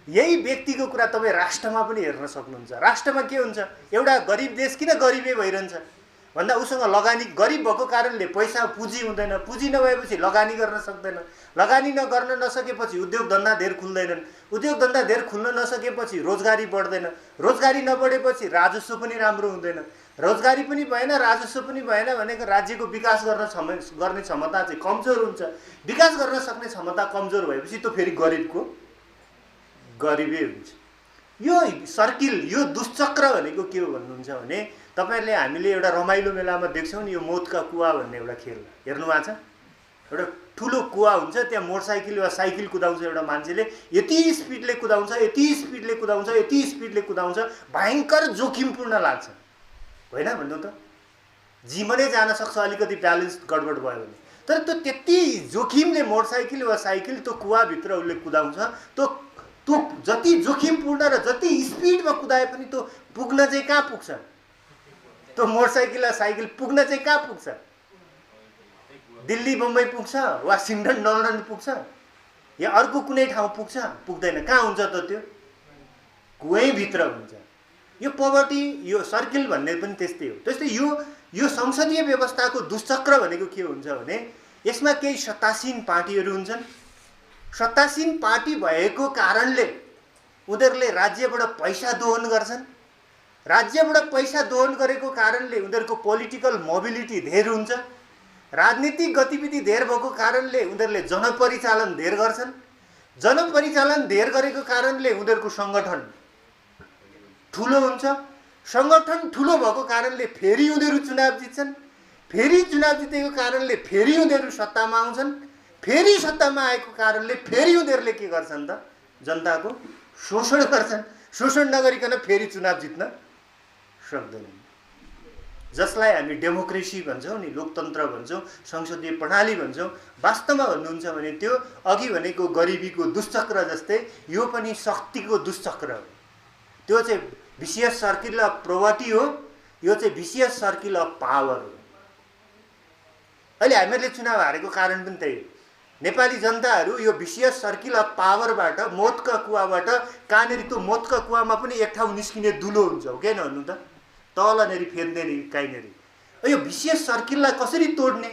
यही व्यक्तिको कुरा तपाईँ राष्ट्रमा पनि हेर्न सक्नुहुन्छ। राष्ट्रमा के हुन्छ, एउटा गरिब देश किन गरिबै भइरहन्छ भन्दा उसँग लगानी, गरिब भएको कारणले पैसा पुँजी हुँदैन, पुँजी नभएपछि लगानी गर्न सक्दैन, लगानी गर्न नसकेपछि उद्योग धन्दा धेर खुल्दैनन्, उद्योग धन्दा धेर खुल्न नसकेपछि रोजगारी बढ्दैन, रोजगारी नबढेपछि राजस्व पनि राम्रो हुँदैन, रोजगारी पनि भएन राजस्व पनि भएन भनेको राज्यको विकास गर्ने क्षमता चाहिँ कमजोर हुन्छ। विकास गर्न सक्ने क्षमता कमजोर भएपछि त्यो फेरि गरिबको गरिबै हुन्छ। यो सर्किल, यो दुष्चक्र भनेको के हो भन्नुहुन्छ भने तपाईहरुले हामीले एउटा रमाइलो मेलामा देख्छौँ नि, यो मौतका कुवा भन्ने एउटा खेल हेर्नु भएको छ। एउटा ठुलो कुवा हुन्छ, त्यहाँ मोटरसाइकल वा साइकल कुदाउँछ एउटा मान्छेले, यति स्पिडले कुदाउँछ, यति स्पिडले कुदाउँछ, यति स्पिडले कुदाउँछ, भयङ्कर जोखिमपूर्ण लाग्छ होइन भन्नु त। जीवनै जान सक्छ अलिकति ब्यालेन्स गडबड भयो भने। तर त्यो त्यति जोखिमले मोटरसाइकल वा साइकल त्यो कुवाभित्र उसले कुदाउँछ, त्यो जति जोखिमपूर्ण र जति स्पिडमा कुदाए पनि त्यो पुग्न चाहिँ कहाँ पुग्छ, त्यो मोटरसाइकल वा साइकल पुग्न चाहिँ कहाँ पुग्छ, दिल्ली बम्बई पुग्छ, वासिङटन लन्डन पुग्छ या अर्को कुनै ठाउँ पुग्छ, पुग्दैन। कहाँ हुन्छ त, त्यो कुवैभित्र हुन्छ। यो पोभर्टी, यो सर्किल भन्ने पनि त्यस्तै हो। त्यस्तै यो संसदीय व्यवस्थाको दुष्चक्र भनेको के हुन्छ भने यसमा केही सत्तासीन पार्टीहरू हुन्छन्। सत्तासीन पार्टी भएको कारणले उनीहरूले राज्यबाट पैसा दोहन गर्छन्। राज्यबाट पैसा दोहन गरेको कारणले उनीहरूको पोलिटिकल मोबिलिटी धेर हुन्छ। राजनीतिक गतिविधि धेर भएको कारणले उनीहरूले जनपरिचालन धेर गर्छन्। जनपरिचालन धेर गरेको कारणले उनीहरूको सङ्गठन ठुलो हुन्छ। सङ्गठन ठुलो भएको कारणले फेरि उनीहरू चुनाव जित्छन्। फेरि चुनाव जितेको कारणले फेरि उनीहरू सत्तामा आउँछन्। फेरि सत्तामा आएको कारणले फेरि उनीहरूले के गर्छन् त, जनताको शोषण गर्छन्। शोषण नगरिकन फेरि चुनाव जित्न सक्दैनन्। जसलाई हामी डेमोक्रेसी भन्छौँ नि, लोकतन्त्र भन्छौँ, संसदीय प्रणाली भन्छौँ, वास्तवमा भन्नुहुन्छ भने त्यो अघि भनेको गरिबीको दुष्चक्र जस्तै यो पनि शक्तिको दुष्चक्र हो। त्यो चाहिँ भिसियस सर्किल अफ पोभर्टी हो, यो चाहिँ भिसियस सर्किल अफ पावर हो। अहिले हामीहरूले चुनाव हारेको कारण पनि त्यही हो। नेपाली जनताहरू यो भिसियस सर्किल अफ पावरबाट, मौतका कुवाबाट, कहाँनेरि त्यो मौतका कुवामा पनि एक ठाउँ निस्किने दुलो हुन्छ हो, किन भन्नु त, तलनेरि फेर्ने नि काहीँनेरि। यो भिसियस सर्किललाई कसरी तोड्ने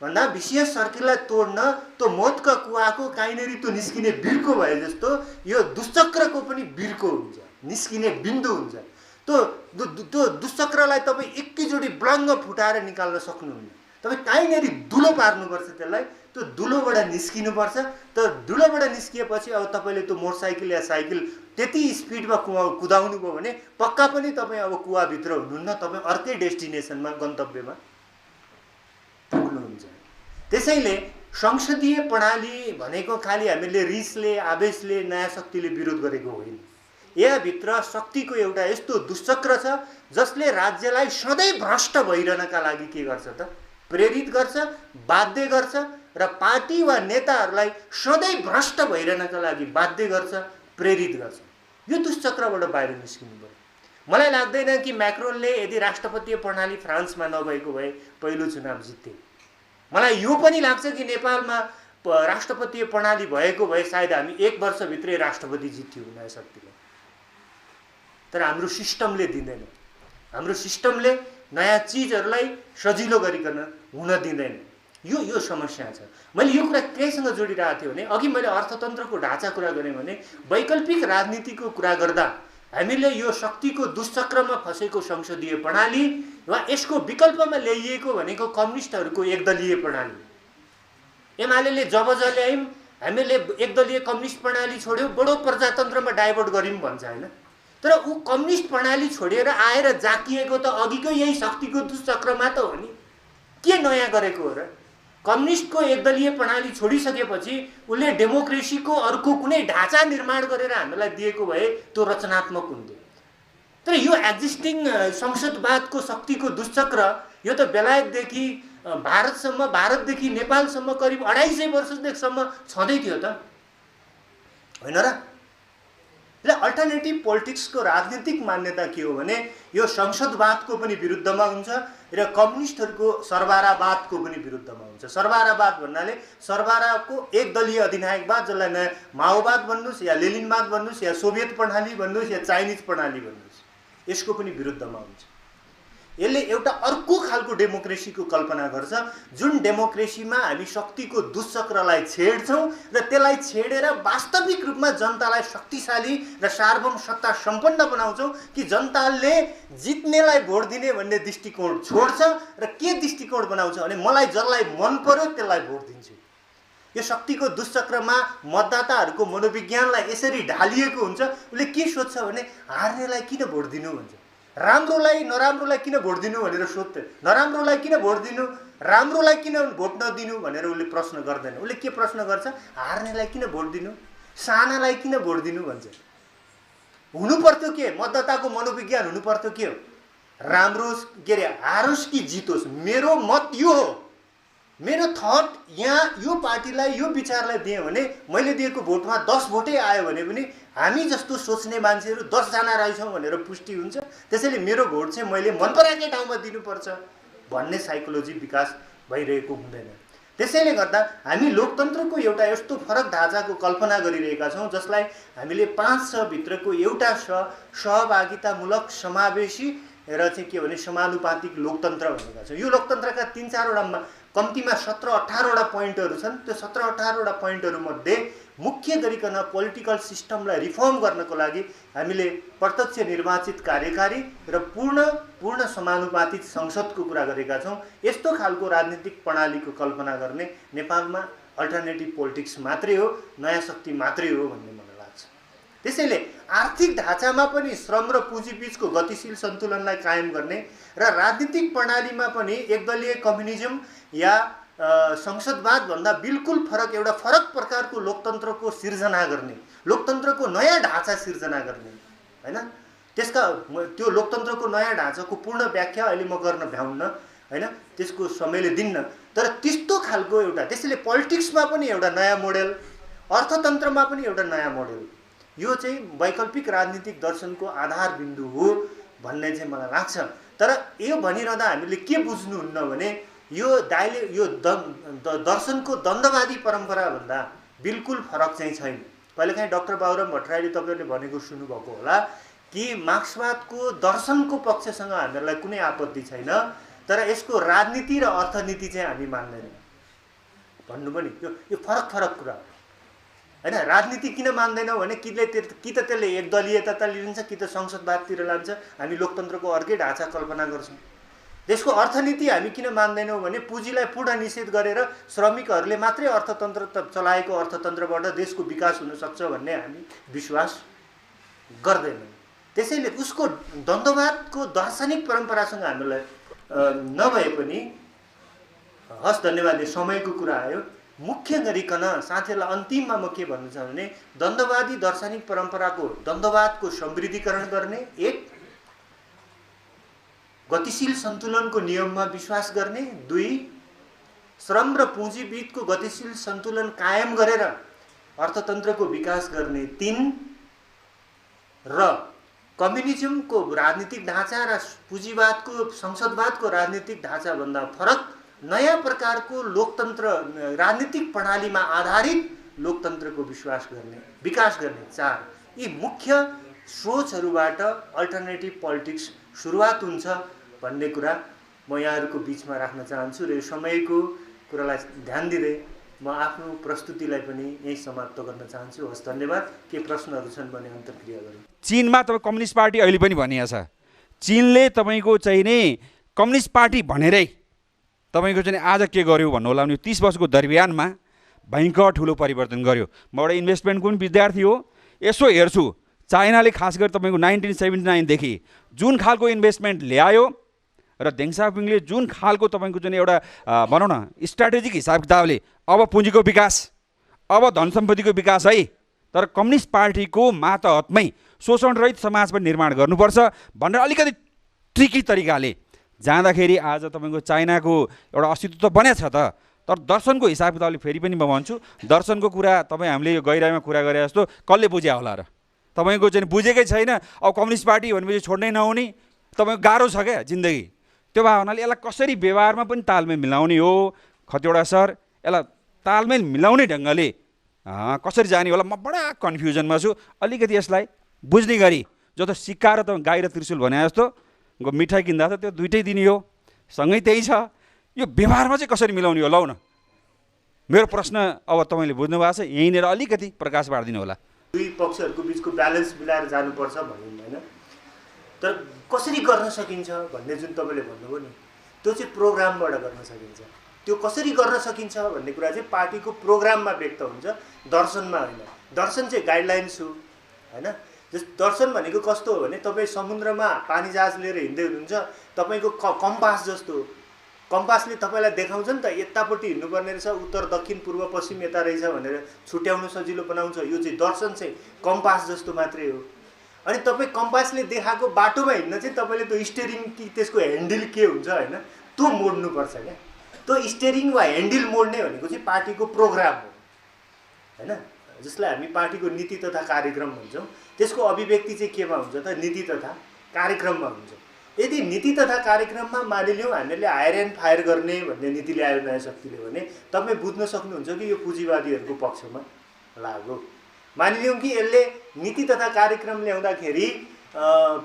भन्दा भिसियस सर्किललाई तोड्न त्यो मौतका कुवाको काहीँनेरि त्यो निस्किने बिर्को भए जस्तो यो दुष्चक्रको पनि बिर्को हुन्छ, निस्किने बिन्दु हुन्छ। त्यो दुष्चक्रलाई तपाईँ एकैचोटि ब्लङ्ग फुटाएर निकाल्न सक्नुहुन्न। तपाईँ कहीँनिर दुलो पार्नुपर्छ त्यसलाई, त्यो दुलोबाट निस्किनुपर्छ। तर दुलोबाट निस्किएपछि अब तपाईँले त्यो मोटरसाइकल या साइकल त्यति स्पिडमा कुदाउनु भयो भने पक्का पनि तपाईँ अब कुवाभित्र हुनुहुन्न, तपाईँ अर्कै डेस्टिनेसनमा गन्तव्यमा पुग्नुहुन्छ। त्यसैले संसदीय प्रणाली भनेको खालि हामीले रिसले आवेशले नयाँ शक्तिले विरोध गरेको होइन। यहाँभित्र शक्तिको एउटा यस्तो दुश्चक्र छ जसले राज्यलाई सधैँ भ्रष्ट भइरहनका लागि के गर्छ त, प्रेरित गर्छ, बाध्य गर्छ र पार्टी वा नेताहरूलाई सधैँ भ्रष्ट भइरहनका लागि बाध्य गर्छ, प्रेरित गर्छ। यो दुश्चक्रबाट बाहिर निस्किनु पर्यो। मलाई लाग्दैन कि म्याक्रोनले यदि राष्ट्रपतीय प्रणाली फ्रान्समा नभएको भए पहिलो चुनाव जित्थे। मलाई यो पनि लाग्छ कि नेपालमा राष्ट्रपतीय प्रणाली भएको भए सायद हामी 1 वर्षभित्रै राष्ट्रपति जित्थ्यौँ नयाँ शक्तिले। तर हाम्रो सिस्टमले दिँदैन, हाम्रो सिस्टमले नयाँ चिजहरूलाई सजिलो गरिकन हुन दिँदैन। यो समस्या छ। मैले यो कुरा केसँग जोडिरहेको थिएँ भने अघि मैले अर्थतन्त्रको ढाँचा कुरा गरेँ भने वैकल्पिक राजनीतिको कुरा गर्दा हामीले यो शक्तिको दुश्चक्रमा फसेको संसदीय प्रणाली वा यसको विकल्पमा ल्याइएको भनेको कम्युनिस्टहरूको एकदलीय प्रणाली। एमाले जब ल्यायौँ हामीले एकदलीय कम्युनिस्ट प्रणाली छोड्यौँ, बडो प्रजातन्त्रमा डाइभर्ट गर्यौँ भन्छ होइन। तर ऊ कम्युनिस्ट प्रणाली छोडेर आएर जाकिएको त अघिको यही शक्तिको दुश्चक्रमा त हो नि। के नयाँ गरेको हो र? कम्युनिस्टको एकदलीय प्रणाली छोडिसकेपछि उसले डेमोक्रेसीको अर्को कुनै ढाँचा निर्माण गरेर हामीलाई दिएको भए त्यो रचनात्मक हुन्थ्यो। तर यो एक्जिस्टिङ संसदवादको शक्तिको दुश्चक्र यो त बेलायतदेखि भारतसम्म, भारतदेखि नेपालसम्म करिब 250 वर्षसम्म छँदै थियो त होइन र? र अल्टरनेटिभ पोलिटिक्सको राजनीतिक मान्यता के हो भने यो संसदवादको पनि विरुद्धमा हुन्छ र कम्युनिस्टहरूको सरबारावादको पनि विरुद्धमा हुन्छ। सरबारावाद भन्नाले सरबाराको एकदलीय अधिनायकवाद, जसलाई नयाँ माओवाद भन्नुहोस् या लेनिनवाद भन्नुहोस् या सोभियत प्रणाली भन्नुहोस् या चाइनिज प्रणाली भन्नुहोस्, यसको पनि विरुद्धमा हुन्छ। यसले एउटा अर्को खालको डेमोक्रेसीको कल्पना गर्छ जुन डेमोक्रेसीमा हामी शक्तिको दुश्चक्रलाई छेड्छौँ र त्यसलाई छेडेर वास्तविक रूपमा जनतालाई शक्तिशाली र सार्वभौम सत्ता सम्पन्न बनाउँछौँ कि जनताले जित्नेलाई भोट दिने भन्ने दृष्टिकोण छोड्छ र के दृष्टिकोण बनाउँछ भने मलाई जसलाई मन पर्यो त्यसलाई भोट दिन्छु। यो शक्तिको दुश्चक्रमा मतदाताहरूको मनोविज्ञानलाई यसरी ढालिएको हुन्छ। उसले के सोध्छ भने हार्नेलाई किन भोट दिनु भन्छ, राम्रोलाई नराम्रोलाई किन भोट दिनु भनेर सोध्छ, नराम्रोलाई किन भोट दिनु, राम्रोलाई किन भोट नदिनु भनेर उसले प्रश्न गर्दैन। उसले के प्रश्न गर्छ, हार्नेलाई किन भोट दिनु, सानालाई किन भोट दिनु भन्छ। हुनुपर्थ्यो के, मतदाताको मनोविज्ञान हुनुपर्थ्यो के हो, राम्रो के अरे हारोस् कि जितोस् मेरो मत यो हो, मेरो थट यहाँ यो पार्टीलाई यो विचारलाई दिएँ भने मैले दिएको भोटमा 10 भोटै आयो भने पनि हामी जस्तो सोच्ने मान्छेहरू 10 जना रहेछौँ भनेर पुष्टि हुन्छ। त्यसैले मेरो भोट चाहिँ मैले मन पराएकै ठाउँमा दिनुपर्छ भन्ने साइकोलोजी विकास भइरहेको हुँदैन। त्यसैले गर्दा हामी लोकतन्त्रको एउटा यस्तो फरक ढाँचाको कल्पना गरिरहेका छौँ जसलाई हामीले 5 भित्रको एउटा सहभागितामूलक समावेशी र चाहिँ के भने समानुपातिक लोकतन्त्र भनेका छौँ। यो लोकतन्त्रका 3-4 वटा कम्तीमा 17-18 वटा पोइन्टहरू छन्। त्यो 17-18 वटा पोइन्टहरू मध्ये मुख्य गरिकन पोलिटिकल सिस्टमलाई रिफर्म गर्नको लागि हामीले प्रत्यक्ष निर्वाचित कार्यकारी र पूर्ण समानुपातिक संसदको कुरा गरेका छौँ। यस्तो खालको राजनीतिक प्रणालीको कल्पना गर्ने नेपालमा अल्टरनेटिभ पोलिटिक्स मात्रै हो, नयाँ शक्ति मात्रै हो भन्ने मलाई लाग्छ। त्यसैले आर्थिक ढाँचामा पनि श्रम र पुँजीबीचको गतिशील सन्तुलनलाई कायम गर्ने र राजनीतिक प्रणालीमा पनि एकदलीय कम्युनिजम या संसदवाद भन्दा बिल्कुल फरक एउटा फरक प्रकारको लोकतन्त्रको सिर्जना गर्ने, लोकतन्त्रको नयाँ ढाँचा सिर्जना गर्ने हैन। त्यसका त्यो लोकतन्त्रको नयाँ ढाँचाको पूर्ण व्याख्या अहिले म गर्न भ्याउन्न हैन, त्यसको समयले दिन्न। तर त्यस्तो खालको एउटा, त्यसैले पोलिटिक्समा पनि एउटा नयाँ मोडेल, अर्थतन्त्रमा पनि एउटा नयाँ मोडेल, यो चाहिँ वैकल्पिक राजनीतिक दर्शनको आधार बिन्दु हो भन्ने चाहिँ मलाई लाग्छ। तर यो भनिरहँदा हामीले के बुझ्नुहुन्न भने यो दर्शनको द्वन्द्ववादी परम्परा भन्दा बिल्कुल फरक चाहिँ छैन। कहिलेकाहीँ डाक्टर बाबुराम भट्टराईले तपाईँहरूले भनेको सुन्नुभएको होला कि मार्क्सवादको दर्शनको पक्षसँग हामीहरूलाई कुनै आपत्ति छैन, तर यसको राजनीति र अर्थनीति चाहिँ हामी मान्दैनौँ भन्नु पनि यो फरक कुरा हो हैन। राजनीति किन मान्दैनौँ भने कि त त्यसले एकदलीयता लिन्छ कि त संसदवादतिर लान्छ। हामी लोकतन्त्रको अर्कै ढाँचा कल्पना गर्छौँ। त्यसको अर्थनीति हामी किन मान्दैनौँ भने पुँजीलाई पूर्ण निषेध गरेर श्रमिकहरूले मात्रै अर्थतन्त्र चलाएको अर्थतन्त्रबाट देशको विकास हुनसक्छ भन्ने हामी विश्वास गर्दैनौँ। त्यसैले उसको द्वन्द्ववादको दार्शनिक परम्परासँग हामीलाई नभए पनि हस् धन्यवाद, समयको कुरा आयो। मुख्य गरिकन साथीहरूलाई अन्तिममा म के भन्नु चाहन्छु भने द्वन्द्ववादी दार्शनिक परम्पराको द्वन्द्ववादको समृद्धिकरण गर्ने, एक गतिशील सन्तुलनको नियममा विश्वास गर्ने, दुई श्रम र पुँजी बीचको गतिशील सन्तुलन कायम गरेर अर्थतन्त्रको विकास गर्ने, तीन र कम्युनिजमको राजनीतिक ढाँचा र पुँजीवादको संसदवादको राजनीतिक ढाँचाभन्दा फरक नयाँ प्रकारको लोकतन्त्र राजनीतिक प्रणालीमा आधारित लोकतन्त्रको विकास गर्ने, चार यी मुख्य सोचहरूबाट अल्टरनेटिभ पोलिटिक्स सुरुवात हुन्छ भन्ने कुरा म यहाँहरूको बिचमा राख्न चाहन्छु र यो समयको कुरालाई ध्यान दिँदै म आफ्नो प्रस्तुतिलाई पनि यही समाप्त गर्न चाहन्छु। हस् धन्यवाद। के प्रश्नहरू छन् भने अन्तर्क्रिया गरौँ। चीनमा तपाईँ कम्युनिस्ट पार्टी अहिले पनि भनिएको छ, चीनले तपाईँको चाहिँ नि कम्युनिस्ट पार्टी भनेरै तपाईँको चाहिँ आज के गर्यो भन्नु होला भने 30 वर्षको दरमियानमा भयङ्कर ठुलो परिवर्तन गर्यो। म एउटा इन्भेस्टमेन्टको पनि विद्यार्थी हो, यसो हेर्छु चाइनाले खास गरी तपाईँको 1979 देखि जुन खालको इन्भेस्टमेन्ट ल्यायो र देङ साओपिङले जुन खालको तपाईँको चाहिँ एउटा भनौँ न स्ट्राटेजिक हिसाब किताबले अब पुँजीको विकास, अब धन सम्पत्तिको विकास है, तर कम्युनिस्ट पार्टीको मातहतमै शोषणरहित समाज पनि निर्माण गर्नुपर्छ भनेर अलिकति ट्रिकी तरिकाले जाँदाखेरि आज तपाईँको चाइनाको एउटा अस्तित्व त बनेको छ त, तर दर्शनको हिसाब किताबले फेरि पनि म भन्छु दर्शनको कुरा तपाईँ हामीले यो गहिराइमा कुरा गरे जस्तो कसले बुझ्या होला र? तपाईँको चाहिँ बुझेकै छैन। अब कम्युनिस्ट पार्टी भनेपछि छोड्नै नहुने, तपाईँको गाह्रो छ क्या जिन्दगी। त्यो भावनाले यसलाई कसरी व्यवहारमा पनि तालमेल मिलाउने हो, कतिवटा सर यसलाई तालमेल मिलाउने ढङ्गले कसरी जाने होला म बडा कन्फ्युजनमा छु। अलिकति यसलाई बुझ्ने गरी जस्तो सिक्का र गाई र त्रिशुल भने जस्तो मिठाई किन्दा त त्यो दुइटै दिने हो, सँगै त्यही छ, यो व्यवहारमा चाहिँ कसरी मिलाउने हो? लौ न, मेरो प्रश्न अब तपाईँले बुझ्नु भएको छ, यहीँनिर अलिकति प्रकाश पारिदिनु होला। दुई पक्षहरूको बिचको ब्यालेन्स मिलाएर जानुपर्छ भन्नु होइन, तर कसरी गर्न सकिन्छ भन्ने जुन तपाईँले भन्नुभयो नि त्यो चाहिँ प्रोग्रामबाट गर्न सकिन्छ। त्यो कसरी गर्न सकिन्छ भन्ने कुरा चाहिँ पार्टीको प्रोग्राममा व्यक्त हुन्छ, दर्शनमा होइन। दर्शन चाहिँ गाइडलाइन्स हो होइन। दर्शन भनेको कस्तो हो भने तपाईँ समुद्रमा पानी जहाज लिएर हिँड्दै हुनुहुन्छ, तपाईँको कम्पास जस्तो हो। कम्पासले तपाईँलाई देखाउँछ नि त यतापट्टि हिँड्नुपर्ने रहेछ, उत्तर दक्षिण पूर्व पश्चिम यता रहेछ भनेर छुट्याउनु सजिलो बनाउँछ। यो चाहिँ दर्शन चाहिँ कम्पास जस्तो मात्रै हो। अनि तपाईँ कम्पासले देखाएको बाटोमा हिँड्न चाहिँ तपाईँले त्यो स्टेरिङ कि त्यसको ह्यान्डल के हुन्छ होइन त्यो मोड्नुपर्छ क्या। त्यो स्टेरिङ वा ह्यान्डल मोड्ने भनेको चाहिँ पार्टीको प्रोग्राम हो होइन, जसलाई हामी पार्टीको नीति तथा कार्यक्रम भन्छौँ। त्यसको अभिव्यक्ति चाहिँ केमा हुन्छ त? नीति तथा कार्यक्रममा हुन्छ। यदि नीति तथा कार्यक्रममा मानिलिउँ हामीहरूले हायर एन्ड फायर गर्ने भन्ने नीति ल्यायो नयाँ शक्तिले भने तपाईँ बुझ्न सक्नुहुन्छ कि यो पुँजीवादीहरूको पक्षमा लाग्यो। मानिलिउँ कि यसले नीति तथा कार्यक्रम ल्याउँदाखेरि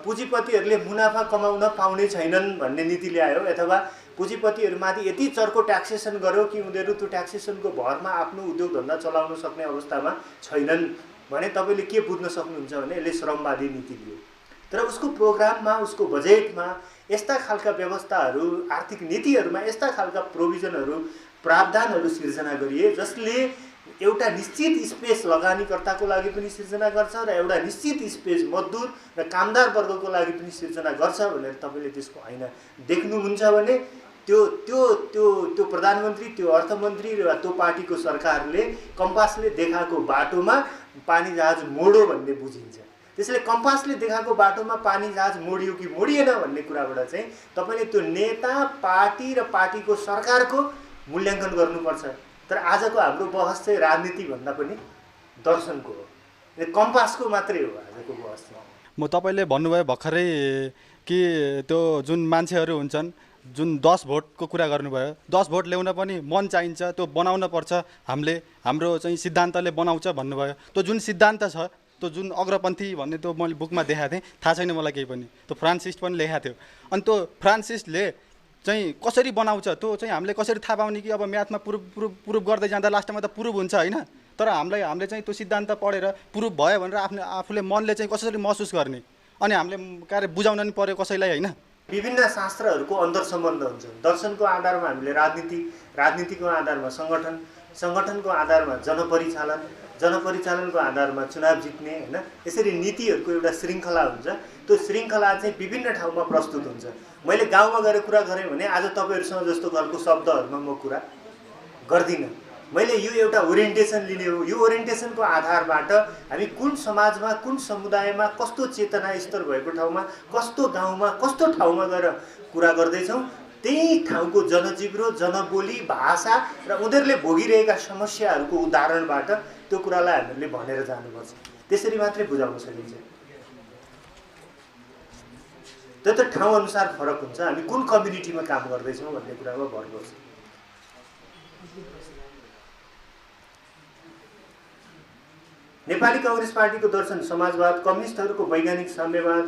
पुँजीपतिहरूले मुनाफा कमाउन पाउने छैनन् भन्ने नीति ल्यायो, अथवा पुँजीपतिहरूमाथि यति चर्को ट्याक्सेसन गर्यो कि उनीहरू त्यो ट्याक्सेसनको भरमा आफ्नो उद्योग धन्दा चलाउन सक्ने अवस्थामा छैनन् भने तपाईँले के बुझ्न सक्नुहुन्छ भने यसले श्रमवादी नीति दियो। तर उसको प्रोग्राममा उसको बजेटमा यस्ता खालका व्यवस्थाहरू आर्थिक नीतिहरूमा यस्ता खालका प्रोभिजनहरू प्रावधानहरू सिर्जना गरिए जसले एउटा निश्चित स्पेस लगानीकर्ताको लागि पनि सिर्जना गर्छ र एउटा निश्चित स्पेस मजदुर र कामदार वर्गको लागि पनि सिर्जना गर्छ भनेर तपाईँले त्यसको ऐना देख्नुहुन्छ भने त्यो त्यो त्यो त्यो प्रधानमन्त्री, त्यो अर्थमन्त्री र त्यो पार्टीको सरकारले कम्पासले देखाएको बाटोमा पानी जहाज मोड्यो भन्ने बुझिन्छ। त्यसैले कम्पासले देखाएको बाटोमा पानी जहाज मोडियो कि मोडिएन भन्ने कुराबाट चाहिँ तपाईँले त्यो नेता, पार्टी र पार्टीको सरकारको मूल्याङ्कन गर्नुपर्छ। तर आजको हाम्रो बहस चाहिँ राजनीति भन्दा पनि दर्शनको हो, कम्पासको मात्रै हो आजको बहस। म तपाईँले भन्नुभयो भर्खरै कि त्यो जुन मान्छेहरू हुन्छन् जुन 10 भोटको कुरा गर्नुभयो, 10 भोट ल्याउन पनि मन चाहिन्छ, त्यो बनाउन पर्छ, हाम्रो चाहिँ सिद्धान्तले बनाउँछ भन्नुभयो। त्यो जुन सिद्धान्त छ, त्यो जुन अग्रपन्थी भन्ने त्यो मैले बुकमा देखाएको थिएँ, थाहा छैन मलाई केही पनि, त्यो फ्रान्सिस पनि लेखाएको थियो। अनि त्यो फ्रान्सिसले चाहिँ कसरी बनाउँछ त्यो चाहिँ हामीले कसरी थाहा पाउने कि अब म्याथमा प्रुफ गर्दै जाँदा लास्टमा त प्रुफ हुन्छ होइन। तर हामीले चाहिँ त्यो सिद्धान्त पढेर प्रुफ भयो भनेर आफूले मनले चाहिँ कसरी महसुस गर्ने, अनि हामीले कार्य बुझाउन नि पर्यो कसैलाई होइन। विभिन्न शास्त्रहरूको अन्तर्सम्बन्ध हुन्छ। दर्शनको आधारमा हामीले राजनीतिको आधारमा सङ्गठनको आधारमा जनपरिचालन, जनपरिचालनको आधारमा चुनाव जित्ने, होइन, यसरी नीतिहरूको एउटा श्रृङ्खला हुन्छ। त्यो श्रृङ्खला चाहिँ विभिन्न ठाउँमा प्रस्तुत हुन्छ। मैले गाउँमा गएर कुरा गरेँ भने आज तपाईँहरूसँग जस्तो खालको शब्दहरूमा म कुरा गर्दिनँ। मैले यो एउटा ओरिएन्टेसन लिने हो। यो ओरिएन्टेसनको आधारबाट हामी कुन समाजमा, कुन समुदायमा, कस्तो चेतना स्तर भएको ठाउँमा, कस्तो गाउँमा, कस्तो ठाउँमा गएर कुरा गर्दैछौँ, त्यही ठाउँको जनजिब्रो, जनबोली, भाषा र उनीहरूले भोगिरहेका समस्याहरूको उदाहरणबाट त्यो कुरालाई हामीले भनेर जानुपर्छ। त्यसरी मात्रै बुझाउन सकिन्छ। त्यो त ठाउँअनुसार फरक हुन्छ। हामी कुन कम्युनिटीमा काम गर्दैछौँ भन्ने कुरामा भर पर्छ। नेपाली काङ्ग्रेस पार्टीको दर्शन समाजवाद, कम्युनिस्टहरूको वैज्ञानिक साम्यवाद,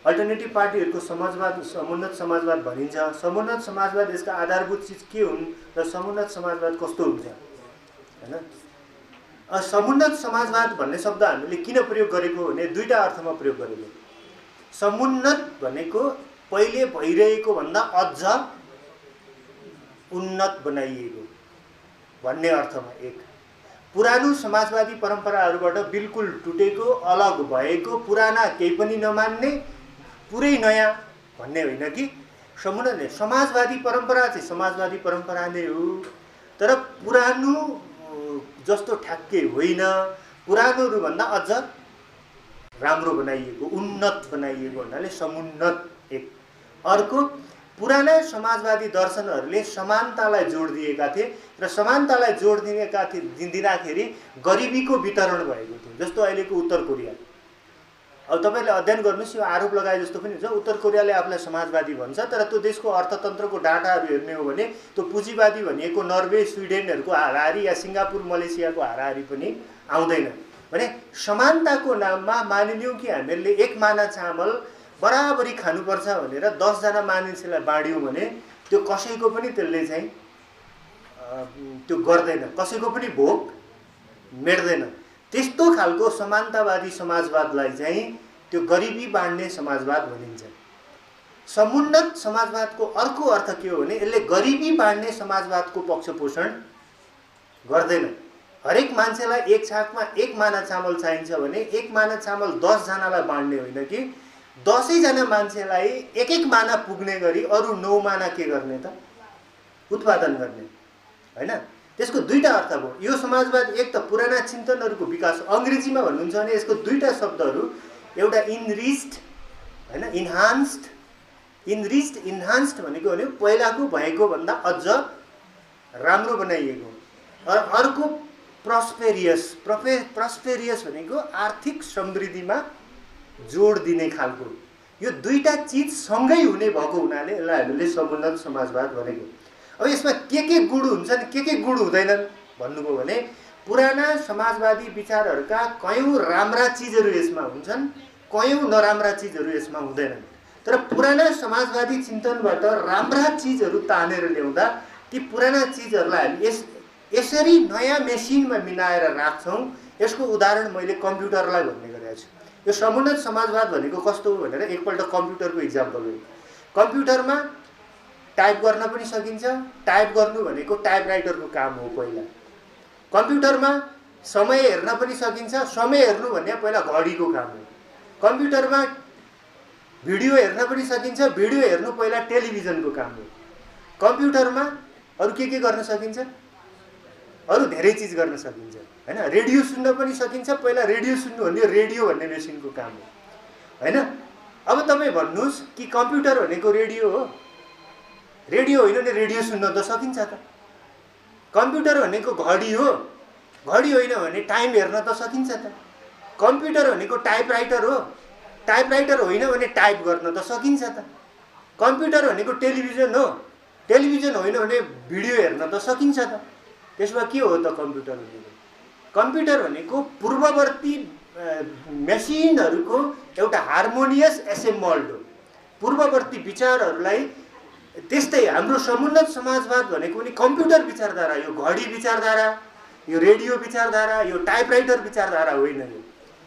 अल्टरनेटिभ पार्टीहरूको समाजवाद समुन्नत समाजवाद भनिन्छ। समुन्नत समाजवाद यसका आधारभूत चिज के हुन् र समुन्नत समाजवाद कस्तो हुन्छ, हैन? समुन्नत समाजवाद भन्ने शब्द हामीले किन प्रयोग गरेको भने दुईटा अर्थमा प्रयोग गरेको। समुन्नत भनेको पहिले भइरहेको भन्दा अझ उन्नत बनाइएको भन्ने अर्थमा एक। पुरानो समाजवादी परम्पराहरूबाट बिल्कुल टुटेको, अलग भएको, पुराना केही पनि नमान्ने, पुरै नयाँ भन्ने होइन कि समुन्नत। समाजवादी परम्परा चाहिँ समाजवादी परम्परा नै हो, तर पुरानो जस्तो ठ्याक्कै होइन, पुरानोहरूभन्दा अझ राम्रो बनाइएको, उन्नत बनाइएको हुनाले समुन्नत एक। अर्को, पुराना समाजवादी दर्शनहरूले समानतालाई जोड दिएका थिए र समानतालाई जोड दिँदाखेरि गरिबीको वितरण भएको थियो। जस्तो अहिलेको उत्तर कोरिया। अब तपाईँले अध्ययन गर्नुहोस्, यो आरोप लगाए जस्तो पनि हुन्छ, उत्तर कोरियाले आफूलाई समाजवादी भन्छ, तर त्यो देशको अर्थतन्त्रको डाटाहरू हेर्ने हो भने त्यो पुँजीवादी भनिएको नर्वे, स्विडेनहरूको हाराहारी या सिङ्गापुर, मलेसियाको हाराहारी पनि आउँदैन। भने समानताको नाममा मानिलियौँ कि हामीहरूले एक माना चामल बराबरी खानुपर्छ भनेर 10 जना मानिसलाई बाँड्यौँ भने त्यो कसैको पनि त्यसले चाहिँ त्यो गर्दैन, कसैको पनि भोक मेट्दैन। त्यस्तो खालको समानतावादी समाजवादलाई चाहिँ त्यो गरिबी बाँड्ने समाजवाद भनिन्छ। समुन्नत समाजवादको अर्को अर्थ के हो भने यसले गरिबी बाँड्ने समाजवादको पक्षपोषण गर्दैन। हरेक मान्छेलाई एक छाकमा एक माना चामल चाहिन्छ भने एक माना चामल 10 जनालाई बाँड्ने होइन कि 10 जना मान्छेलाई एक एक माना पुग्ने गरी अरू 9 माना के गर्ने त उत्पादन गर्ने, हैन? त्यसको दुईटा अर्थ भयो। यो समाजवाद एक त पुराना चिन्तनहरूको विकास, अङ्ग्रेजीमा भन्नुहुन्छ भने यसको दुईटा शब्दहरू, एउटा इनरिच्ड, हैन, इन्हान्स्ड भनेको भने पहिलाको भएको भन्दा अझ राम्रो बनाइएको, र अर्को प्रस्पेरियस भनेको आर्थिक समृद्धिमा जोड दिने खालको। यो दुईटा चिज सँगै हुने भएको हुनाले यसलाई हामीले समुन्नत समाजवाद भनेको। अब यसमा के गुण हुन्छन्, के गुण हुँदैनन् भन्नुभयो भने पुराना समाजवादी विचारहरूका कयौँ राम्रा चिजहरू यसमा हुन्छन्, कयौँ नराम्रा चिजहरू यसमा हुँदैनन्। तर पुराना समाजवादी चिन्तनबाट राम्रा चिजहरू तानेर ल्याउँदा ती पुराना चिजहरूलाई हामी यसरी नयाँ मेसिनमा मिलाएर राख्छौँ। यसको उदाहरण मैले कम्प्युटरलाई भन्ने गरेको छु। यो समुन्नत समाजवाद भनेको कस्तो हो भनेर एकपल्ट कम्प्युटरको इक्जाम्पल हो। कम्प्युटरमा टाइप गर्न पनि सकिन्छ। टाइप गर्नु भनेको टाइपराइटरको काम हो पहिला। कम्प्युटरमा समय हेर्न पनि सकिन्छ। समय हेर्नु भन्ने पहिला घडीको काम हो। कम्प्युटरमा भिडियो हेर्न पनि सकिन्छ। भिडियो हेर्नु पहिला टेलिभिजनको काम हो। कम्प्युटरमा अरू के गर्न सकिन्छ? अरू धेरै चिज गर्न सकिन्छ, हैन? रेडियो सुन्न पनि सकिन्छ। पहिला रेडियो सुन्नु भन्ने रेडियो भन्ने मेसिनको काम हो, हैन? अब तपाईँ भन्नुहोस् कि कम्प्युटर भनेको रेडियो हो? रेडियो होइन भने रेडियो सुन्न त सकिन्छ त। कम्प्युटर भनेको घडी हो? घडी होइन भने टाइम हेर्न त सकिन्छ त। कम्प्युटर भनेको टाइपराइटर हो? टाइपराइटर होइन भने टाइप गर्न त सकिन्छ त। कम्प्युटर भनेको टेलिभिजन हो? टेलिभिजन होइन भने भिडियो हेर्न त सकिन्छ त। त्यसमा के हो त कम्प्युटर भनेको? कम्प्युटर भनेको पूर्ववर्ती मेसिनहरूको एउटा हार्मोनियस एसेम्बल्ड हो। पूर्ववर्ती विचारहरूलाई त्यस्तै हाम्रो समुन्नत समाजवाद भनेको पनि कम्प्युटर विचारधारा, यो घडी विचारधारा, यो रेडियो विचारधारा, यो टाइपराइटर विचारधारा होइन।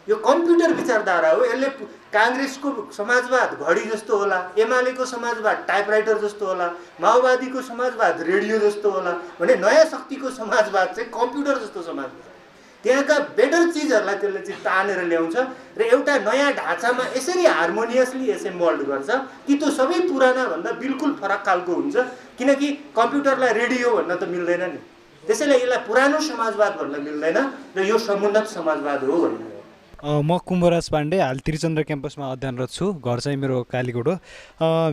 यो कम्प्युटर विचारधारा हो। यसले काङ्ग्रेसको समाजवाद घडी जस्तो होला, एमालेको समाजवाद टाइपराइटर जस्तो होला, माओवादीको समाजवाद रेडियो जस्तो होला भने नयाँ शक्तिको समाजवाद चाहिँ कम्प्युटर जस्तो समाजवाद। त्यहाँका बेटर चिजहरूलाई त्यसले चाहिँ तानेर ल्याउँछ र एउटा नयाँ ढाँचामा यसरी हार्मोनियसली एसेम्बल्ड गर्छ कि त्यो सबै पुराना भन्दा बिल्कुल फरक खालको हुन्छ। किनकि कम्प्युटरलाई रेडियो भन्न त मिल्दैन नि, त्यसैले यसलाई पुरानो समाजवाद भन्न मिल्दैन र यो समुन्नत समाजवाद हो भन्ने। म कुम्भराज पाण्डे, हाल त्रिचन्द्र क्याम्पसमा अध्ययनरत छु। घर चाहिँ मेरो कालीकोट हो।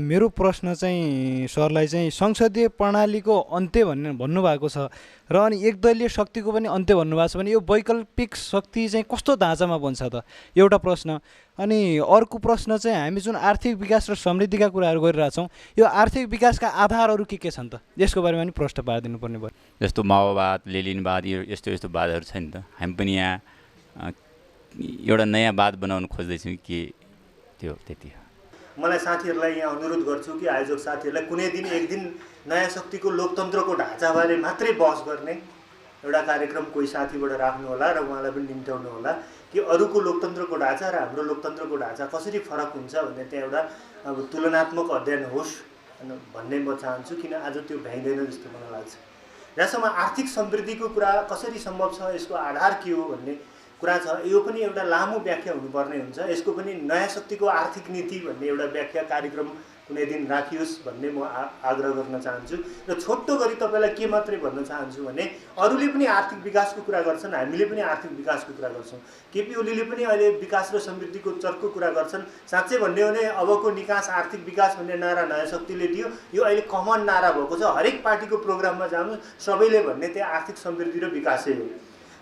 मेरो प्रश्न चाहिँ सरलाई चाहिँ संसदीय प्रणालीको अन्त्य भन्नुभएको छ र अनि एकदलीय शक्तिको पनि अन्त्य भन्नुभएको छ भने यो वैकल्पिक शक्ति चाहिँ कस्तो ढाँचामा बन्छ त, एउटा प्रश्न। अनि अर्को प्रश्न चाहिँ हामी जुन आर्थिक विकास र समृद्धिका कुराहरू गरिरहेछौँ, यो आर्थिक विकासका आधारहरू के छन् त, यसको बारेमा पनि प्रश्न पारिदिनु पर्ने भयो। जस्तो माओवाद, लेलिनवाद, यो यस्तो यस्तो वादहरू छ नि त। हामी पनि यहाँ एउटा नयाँ वाद बनाउन खोज्दैछौँ कि त्यो त्यति हो। मलाई साथीहरूलाई यहाँ अनुरोध गर्छु कि आयोजक साथीहरूलाई कुनै दिन एक दिन नयाँ शक्तिको लोकतन्त्रको ढाँचाबारे मात्रै बहस गर्ने एउटा कार्यक्रम कोही साथीबाट राख्नु होला र उहाँलाई पनि निम्त्याउनु होला कि अरूको लोकतन्त्रको ढाँचा र हाम्रो लोकतन्त्रको ढाँचा कसरी फरक हुन्छ भन्ने त्यहाँ एउटा अब तुलनात्मक अध्ययन होस् भन्ने म चाहन्छु। किन आज त्यो भ्याइँदैन जस्तो मलाई लाग्छ। जहाँसम्म आर्थिक समृद्धिको कुरा कसरी सम्भव छ, यसको आधार के हो भन्ने कुरा छ, यो पनि एउटा लामो व्याख्या हुनुपर्ने हुन्छ। यसको पनि नयाँ शक्तिको आर्थिक नीति भन्ने एउटा व्याख्या कार्यक्रम कुनै दिन राखियोस् भन्ने म आग्रह गर्न चाहन्छु। र छोटो गरी तपाईँलाई के मात्रै भन्न चाहन्छु भने अरूले पनि आर्थिक विकासको कुरा गर्छन्, हामीले पनि आर्थिक विकासको कुरा गर्छौँ। केपी ओलीले पनि अहिले विकास र समृद्धिको चर्को कुरा गर्छन्। साँच्चै भन्ने हो भने अबको निकास आर्थिक विकास भन्ने नारा नयाँ शक्तिले दियो, यो अहिले कमन नारा भएको छ। हरेक पार्टीको प्रोग्राममा जानु सबैले भन्ने त्यहाँ आर्थिक समृद्धि र विकासै हो।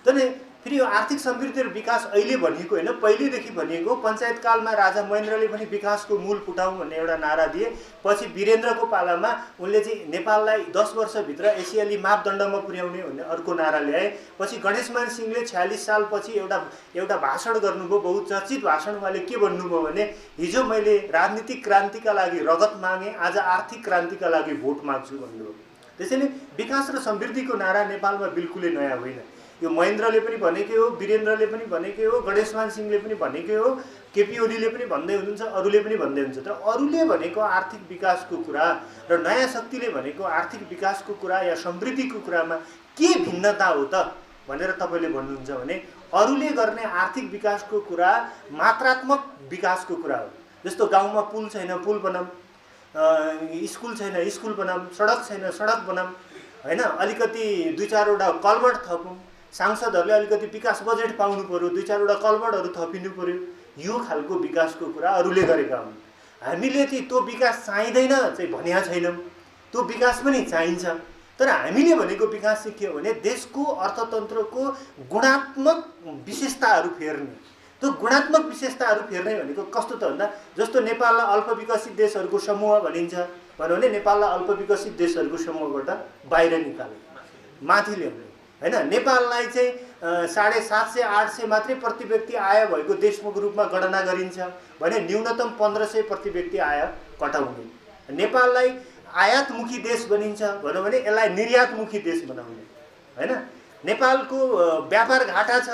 तर फेरि यो आर्थिक समृद्धि र विकास अहिले भनिएको होइन, पहिलेदेखि भनिएको। पञ्चायतकालमा राजा महेन्द्रले पनि विकासको मूल फुटाउँ भन्ने एउटा नारा दिए। पछि वीरेन्द्रको पालामा उनले चाहिँ नेपाललाई 10 वर्षभित्र एसियाली मापदण्डमा पुर्याउने भन्ने अर्को नारा ल्याए। पछि गणेशमान सिंहले 46 सालपछि एउटा भाषण गर्नुभयो, बहुचर्चित भाषण। उहाँले के भन्नुभयो भने हिजो मैले राजनीतिक क्रान्तिका लागि रगत मागेँ, आज आर्थिक क्रान्तिका लागि भोट माग्छु भन्नुभयो। त्यसैले विकास र समृद्धिको नारा नेपालमा बिल्कुलै नयाँ होइन। यो महेन्द्रले पनि भनेकै हो, वीरेन्द्रले पनि भनेकै हो, गणेशमान सिंहले पनि भनेकै हो, केपी ओलीले पनि भन्दै हुनुहुन्छ, अरूले पनि भन्दै हुनुहुन्छ। तर अरूले भनेको आर्थिक विकासको कुरा र नयाँ शक्तिले भनेको आर्थिक विकासको कुरा या समृद्धिको कुरामा के भिन्नता हो त भनेर तपाईँले भन्नुहुन्छ भने अरूले गर्ने आर्थिक विकासको कुरा मात्रात्मक विकासको कुरा हो। जस्तो गाउँमा पुल छैन, पुल बनाऊँ, स्कुल छैन, स्कुल बनाऊँ, सडक छैन, सडक बनाऊँ, होइन, अलिकति 2-4वटा कल्भर्ट थपौँ, सांसदहरूले अलिकति विकास बजेट पाउनु पर्यो, 2-4वटा कल्भर्टहरू थपिनु पर्यो। यो खालको विकासको कुरा अरूले गरेका हुन्। हामीले त्यो विकास चाहिँदैन चाहिँ भनेका छैनौँ, त्यो विकास पनि चाहिन्छ। तर हामीले भनेको विकास चाहिँ के हो भने देशको अर्थतन्त्रको गुणात्मक विशेषताहरू फेर्ने। त्यो गुणात्मक विशेषताहरू फेर्ने भनेको कस्तो त भन्दा जस्तो नेपाललाई अल्पविकसित देशहरूको समूह भनिन्छ भन्यो भने नेपाललाई अल्पविकसित देशहरूको समूहबाट बाहिर निकाल्ने, माथि ल्याउने, होइन। नेपाललाई चाहिँ 750-800 मात्रै प्रति व्यक्ति आय भएको देशको रूपमा गणना गरिन्छ भने न्यूनतम 1500 प्रति व्यक्ति आय घटाउने। नेपाललाई आयातमुखी देश बनिन्छ भन्यो भने यसलाई निर्यातमुखी देश बनाउने, होइन। नेपालको व्यापार घाटा छ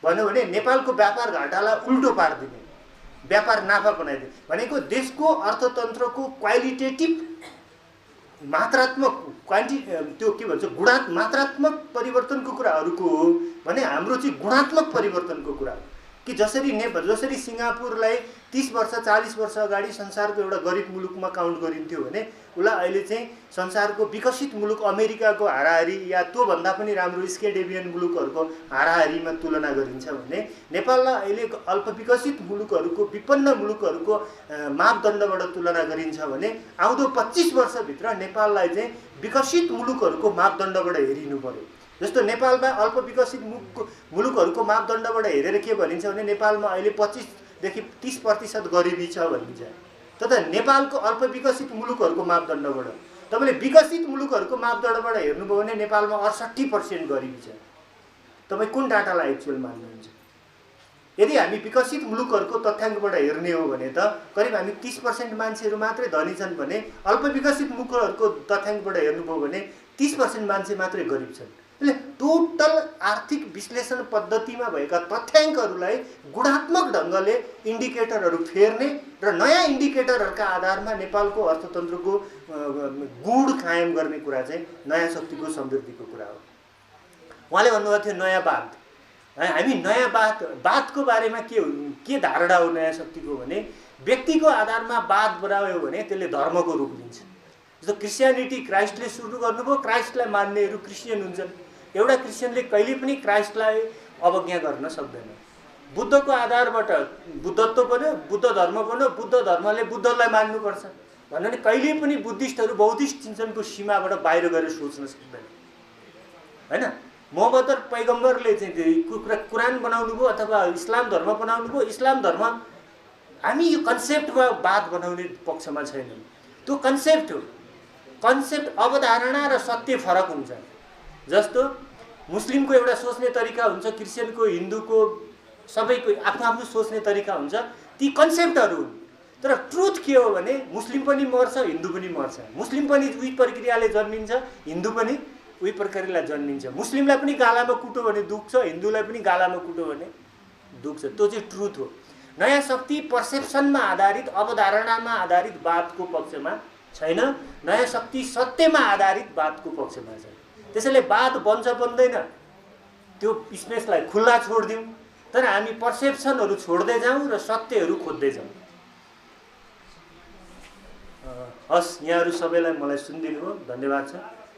भन्यो भने नेपालको व्यापार घाटालाई उल्टो पारिदिने, व्यापार नाफा बनाइदिने भनेको देशको अर्थतन्त्रको क्वालिटेटिभ मात्रात्मक त्यो के भन्छ मात्रात्मक परिवर्तनको कुराहरूको हो भने हाम्रो चाहिँ गुणात्मक परिवर्तनको कुरा हो। कि जसरी सिङ्गापुरलाई 30 वर्ष 40 वर्ष अगाडि संसारको एउटा गरिब मुलुकमा काउन्ट गरिन्थ्यो भने उसलाई अहिले चाहिँ संसारको विकसित मुलुक अमेरिकाको हाराहारी या त्योभन्दा पनि राम्रो स्केन्डिनेभियन मुलुकहरूको हाराहारीमा तुलना गरिन्छ भने नेपाललाई अहिले अल्पविकसित मुलुकहरूको विपन्न मुलुकहरूको मापदण्डबाट तुलना गरिन्छ भने आउँदो 25 वर्षभित्र नेपाललाई चाहिँ विकसित मुलुकहरूको मापदण्डबाट हेरिनु पर्यो। जस्तो नेपालमा अल्पविकसित मुलुकहरूको मापदण्डबाट हेरेर के भनिन्छ भने नेपालमा अहिले 25देखि 30% गरिबी छ भनिन्छ। तर नेपालको अल्पविकसित मुलुकहरूको मापदण्डबाट तपाईँले विकसित मुलुकहरूको मापदण्डबाट हेर्नुभयो भने नेपालमा 68% गरिबी छ। तपाईँ कुन डाटालाई एक्चुअल मान्नुहुन्छ? यदि हामी विकसित मुलुकहरूको तथ्याङ्कबाट हेर्ने हो भने त करिब हामी 30% मान्छेहरू मात्रै धनी छन् भने अल्पविकसित मुलुकहरूको तथ्याङ्कबाट हेर्नुभयो भने 30% मान्छे मात्रै गरिब छन्। यसले टोटल आर्थिक विश्लेषण पद्धतिमा भएका तथ्याङ्कहरूलाई गुणात्मक ढङ्गले इन्डिकेटरहरू फेर्ने र नयाँ इन्डिकेटरहरूका आधारमा नेपालको अर्थतन्त्रको गुण कायम गर्ने कुरा चाहिँ नयाँ शक्तिको समृद्धिको कुरा हो। उहाँले भन्नुभएको थियो नयाँ वाद। हामी नयाँ वादको बारेमा के धारणा हो नयाँ शक्तिको भने व्यक्तिको आधारमा वाद बनायो भने त्यसले धर्मको रूप लिन्छ। जस्तो क्रिस्चियनिटी क्राइस्टले सुरु गर्नुभयो, क्राइस्टलाई मान्नेहरू क्रिस्चियन हुन्छन्। एउटा क्रिस्चियनले कहिले पनि क्राइस्टलाई अवज्ञा गर्न सक्दैन। बुद्धको आधारबाट बुद्धत्व बन्यो, बुद्ध धर्म बन्यो, बुद्ध धर्मले बुद्धलाई मान्नुपर्छ भन्नाले कहिले पनि बुद्धिस्टहरू बौद्धिस्ट चिन्तनको सीमाबाट बाहिर गएर सोच्न सक्दैन हैन। मोहम्मद पैगम्बरले चाहिँ कुरान बनाउनु भयो अथवा इस्लाम धर्म बनाउनु भयो। इस्लाम धर्म हामी यो कन्सेप्टमा बात बनाउने पक्षमा छैनौँ। त्यो कन्सेप्ट हो। कन्सेप्ट अवधारणा र सत्य फरक हुन्छ। जस्तो मुस्लिमको एउटा सोच्ने तरिका हुन्छ, क्रिस्चियनको हिन्दूको सबैको आफ्नो आफ्नो सोच्ने तरिका हुन्छ। ती कन्सेप्टहरू हुन्। तर ट्रुथ के हो भने मुस्लिम पनि मर्छ, हिन्दू पनि मर्छ। मुस्लिम पनि उही प्रक्रियाले जन्मिन्छ, हिन्दू पनि उही प्रक्रियाले जन्मिन्छ। मुस्लिमलाई पनि गालामा कुटो भने दुख्छ, हिन्दूलाई पनि गालामा कुटो भने दुख्छ। त्यो चाहिँ ट्रुथ हो। नयाँ शक्ति पर्सेप्सनमा आधारित, अवधारणामा आधारित वादको पक्षमा छैन। नयाँ शक्ति सत्यमा आधारित वादको पक्षमा छ। त्यसैले वाद बन्छ बन्दैन त्यो स्पेसलाई खुल्ला छोडिदिउँ, तर हामी पर्सेप्सनहरू छोड्दै जाउँ र सत्यहरू खोज्दै जाउँ। हस्, यहाँहरू सबैलाई मलाई सुनिदिनु भयो, धन्यवाद छ।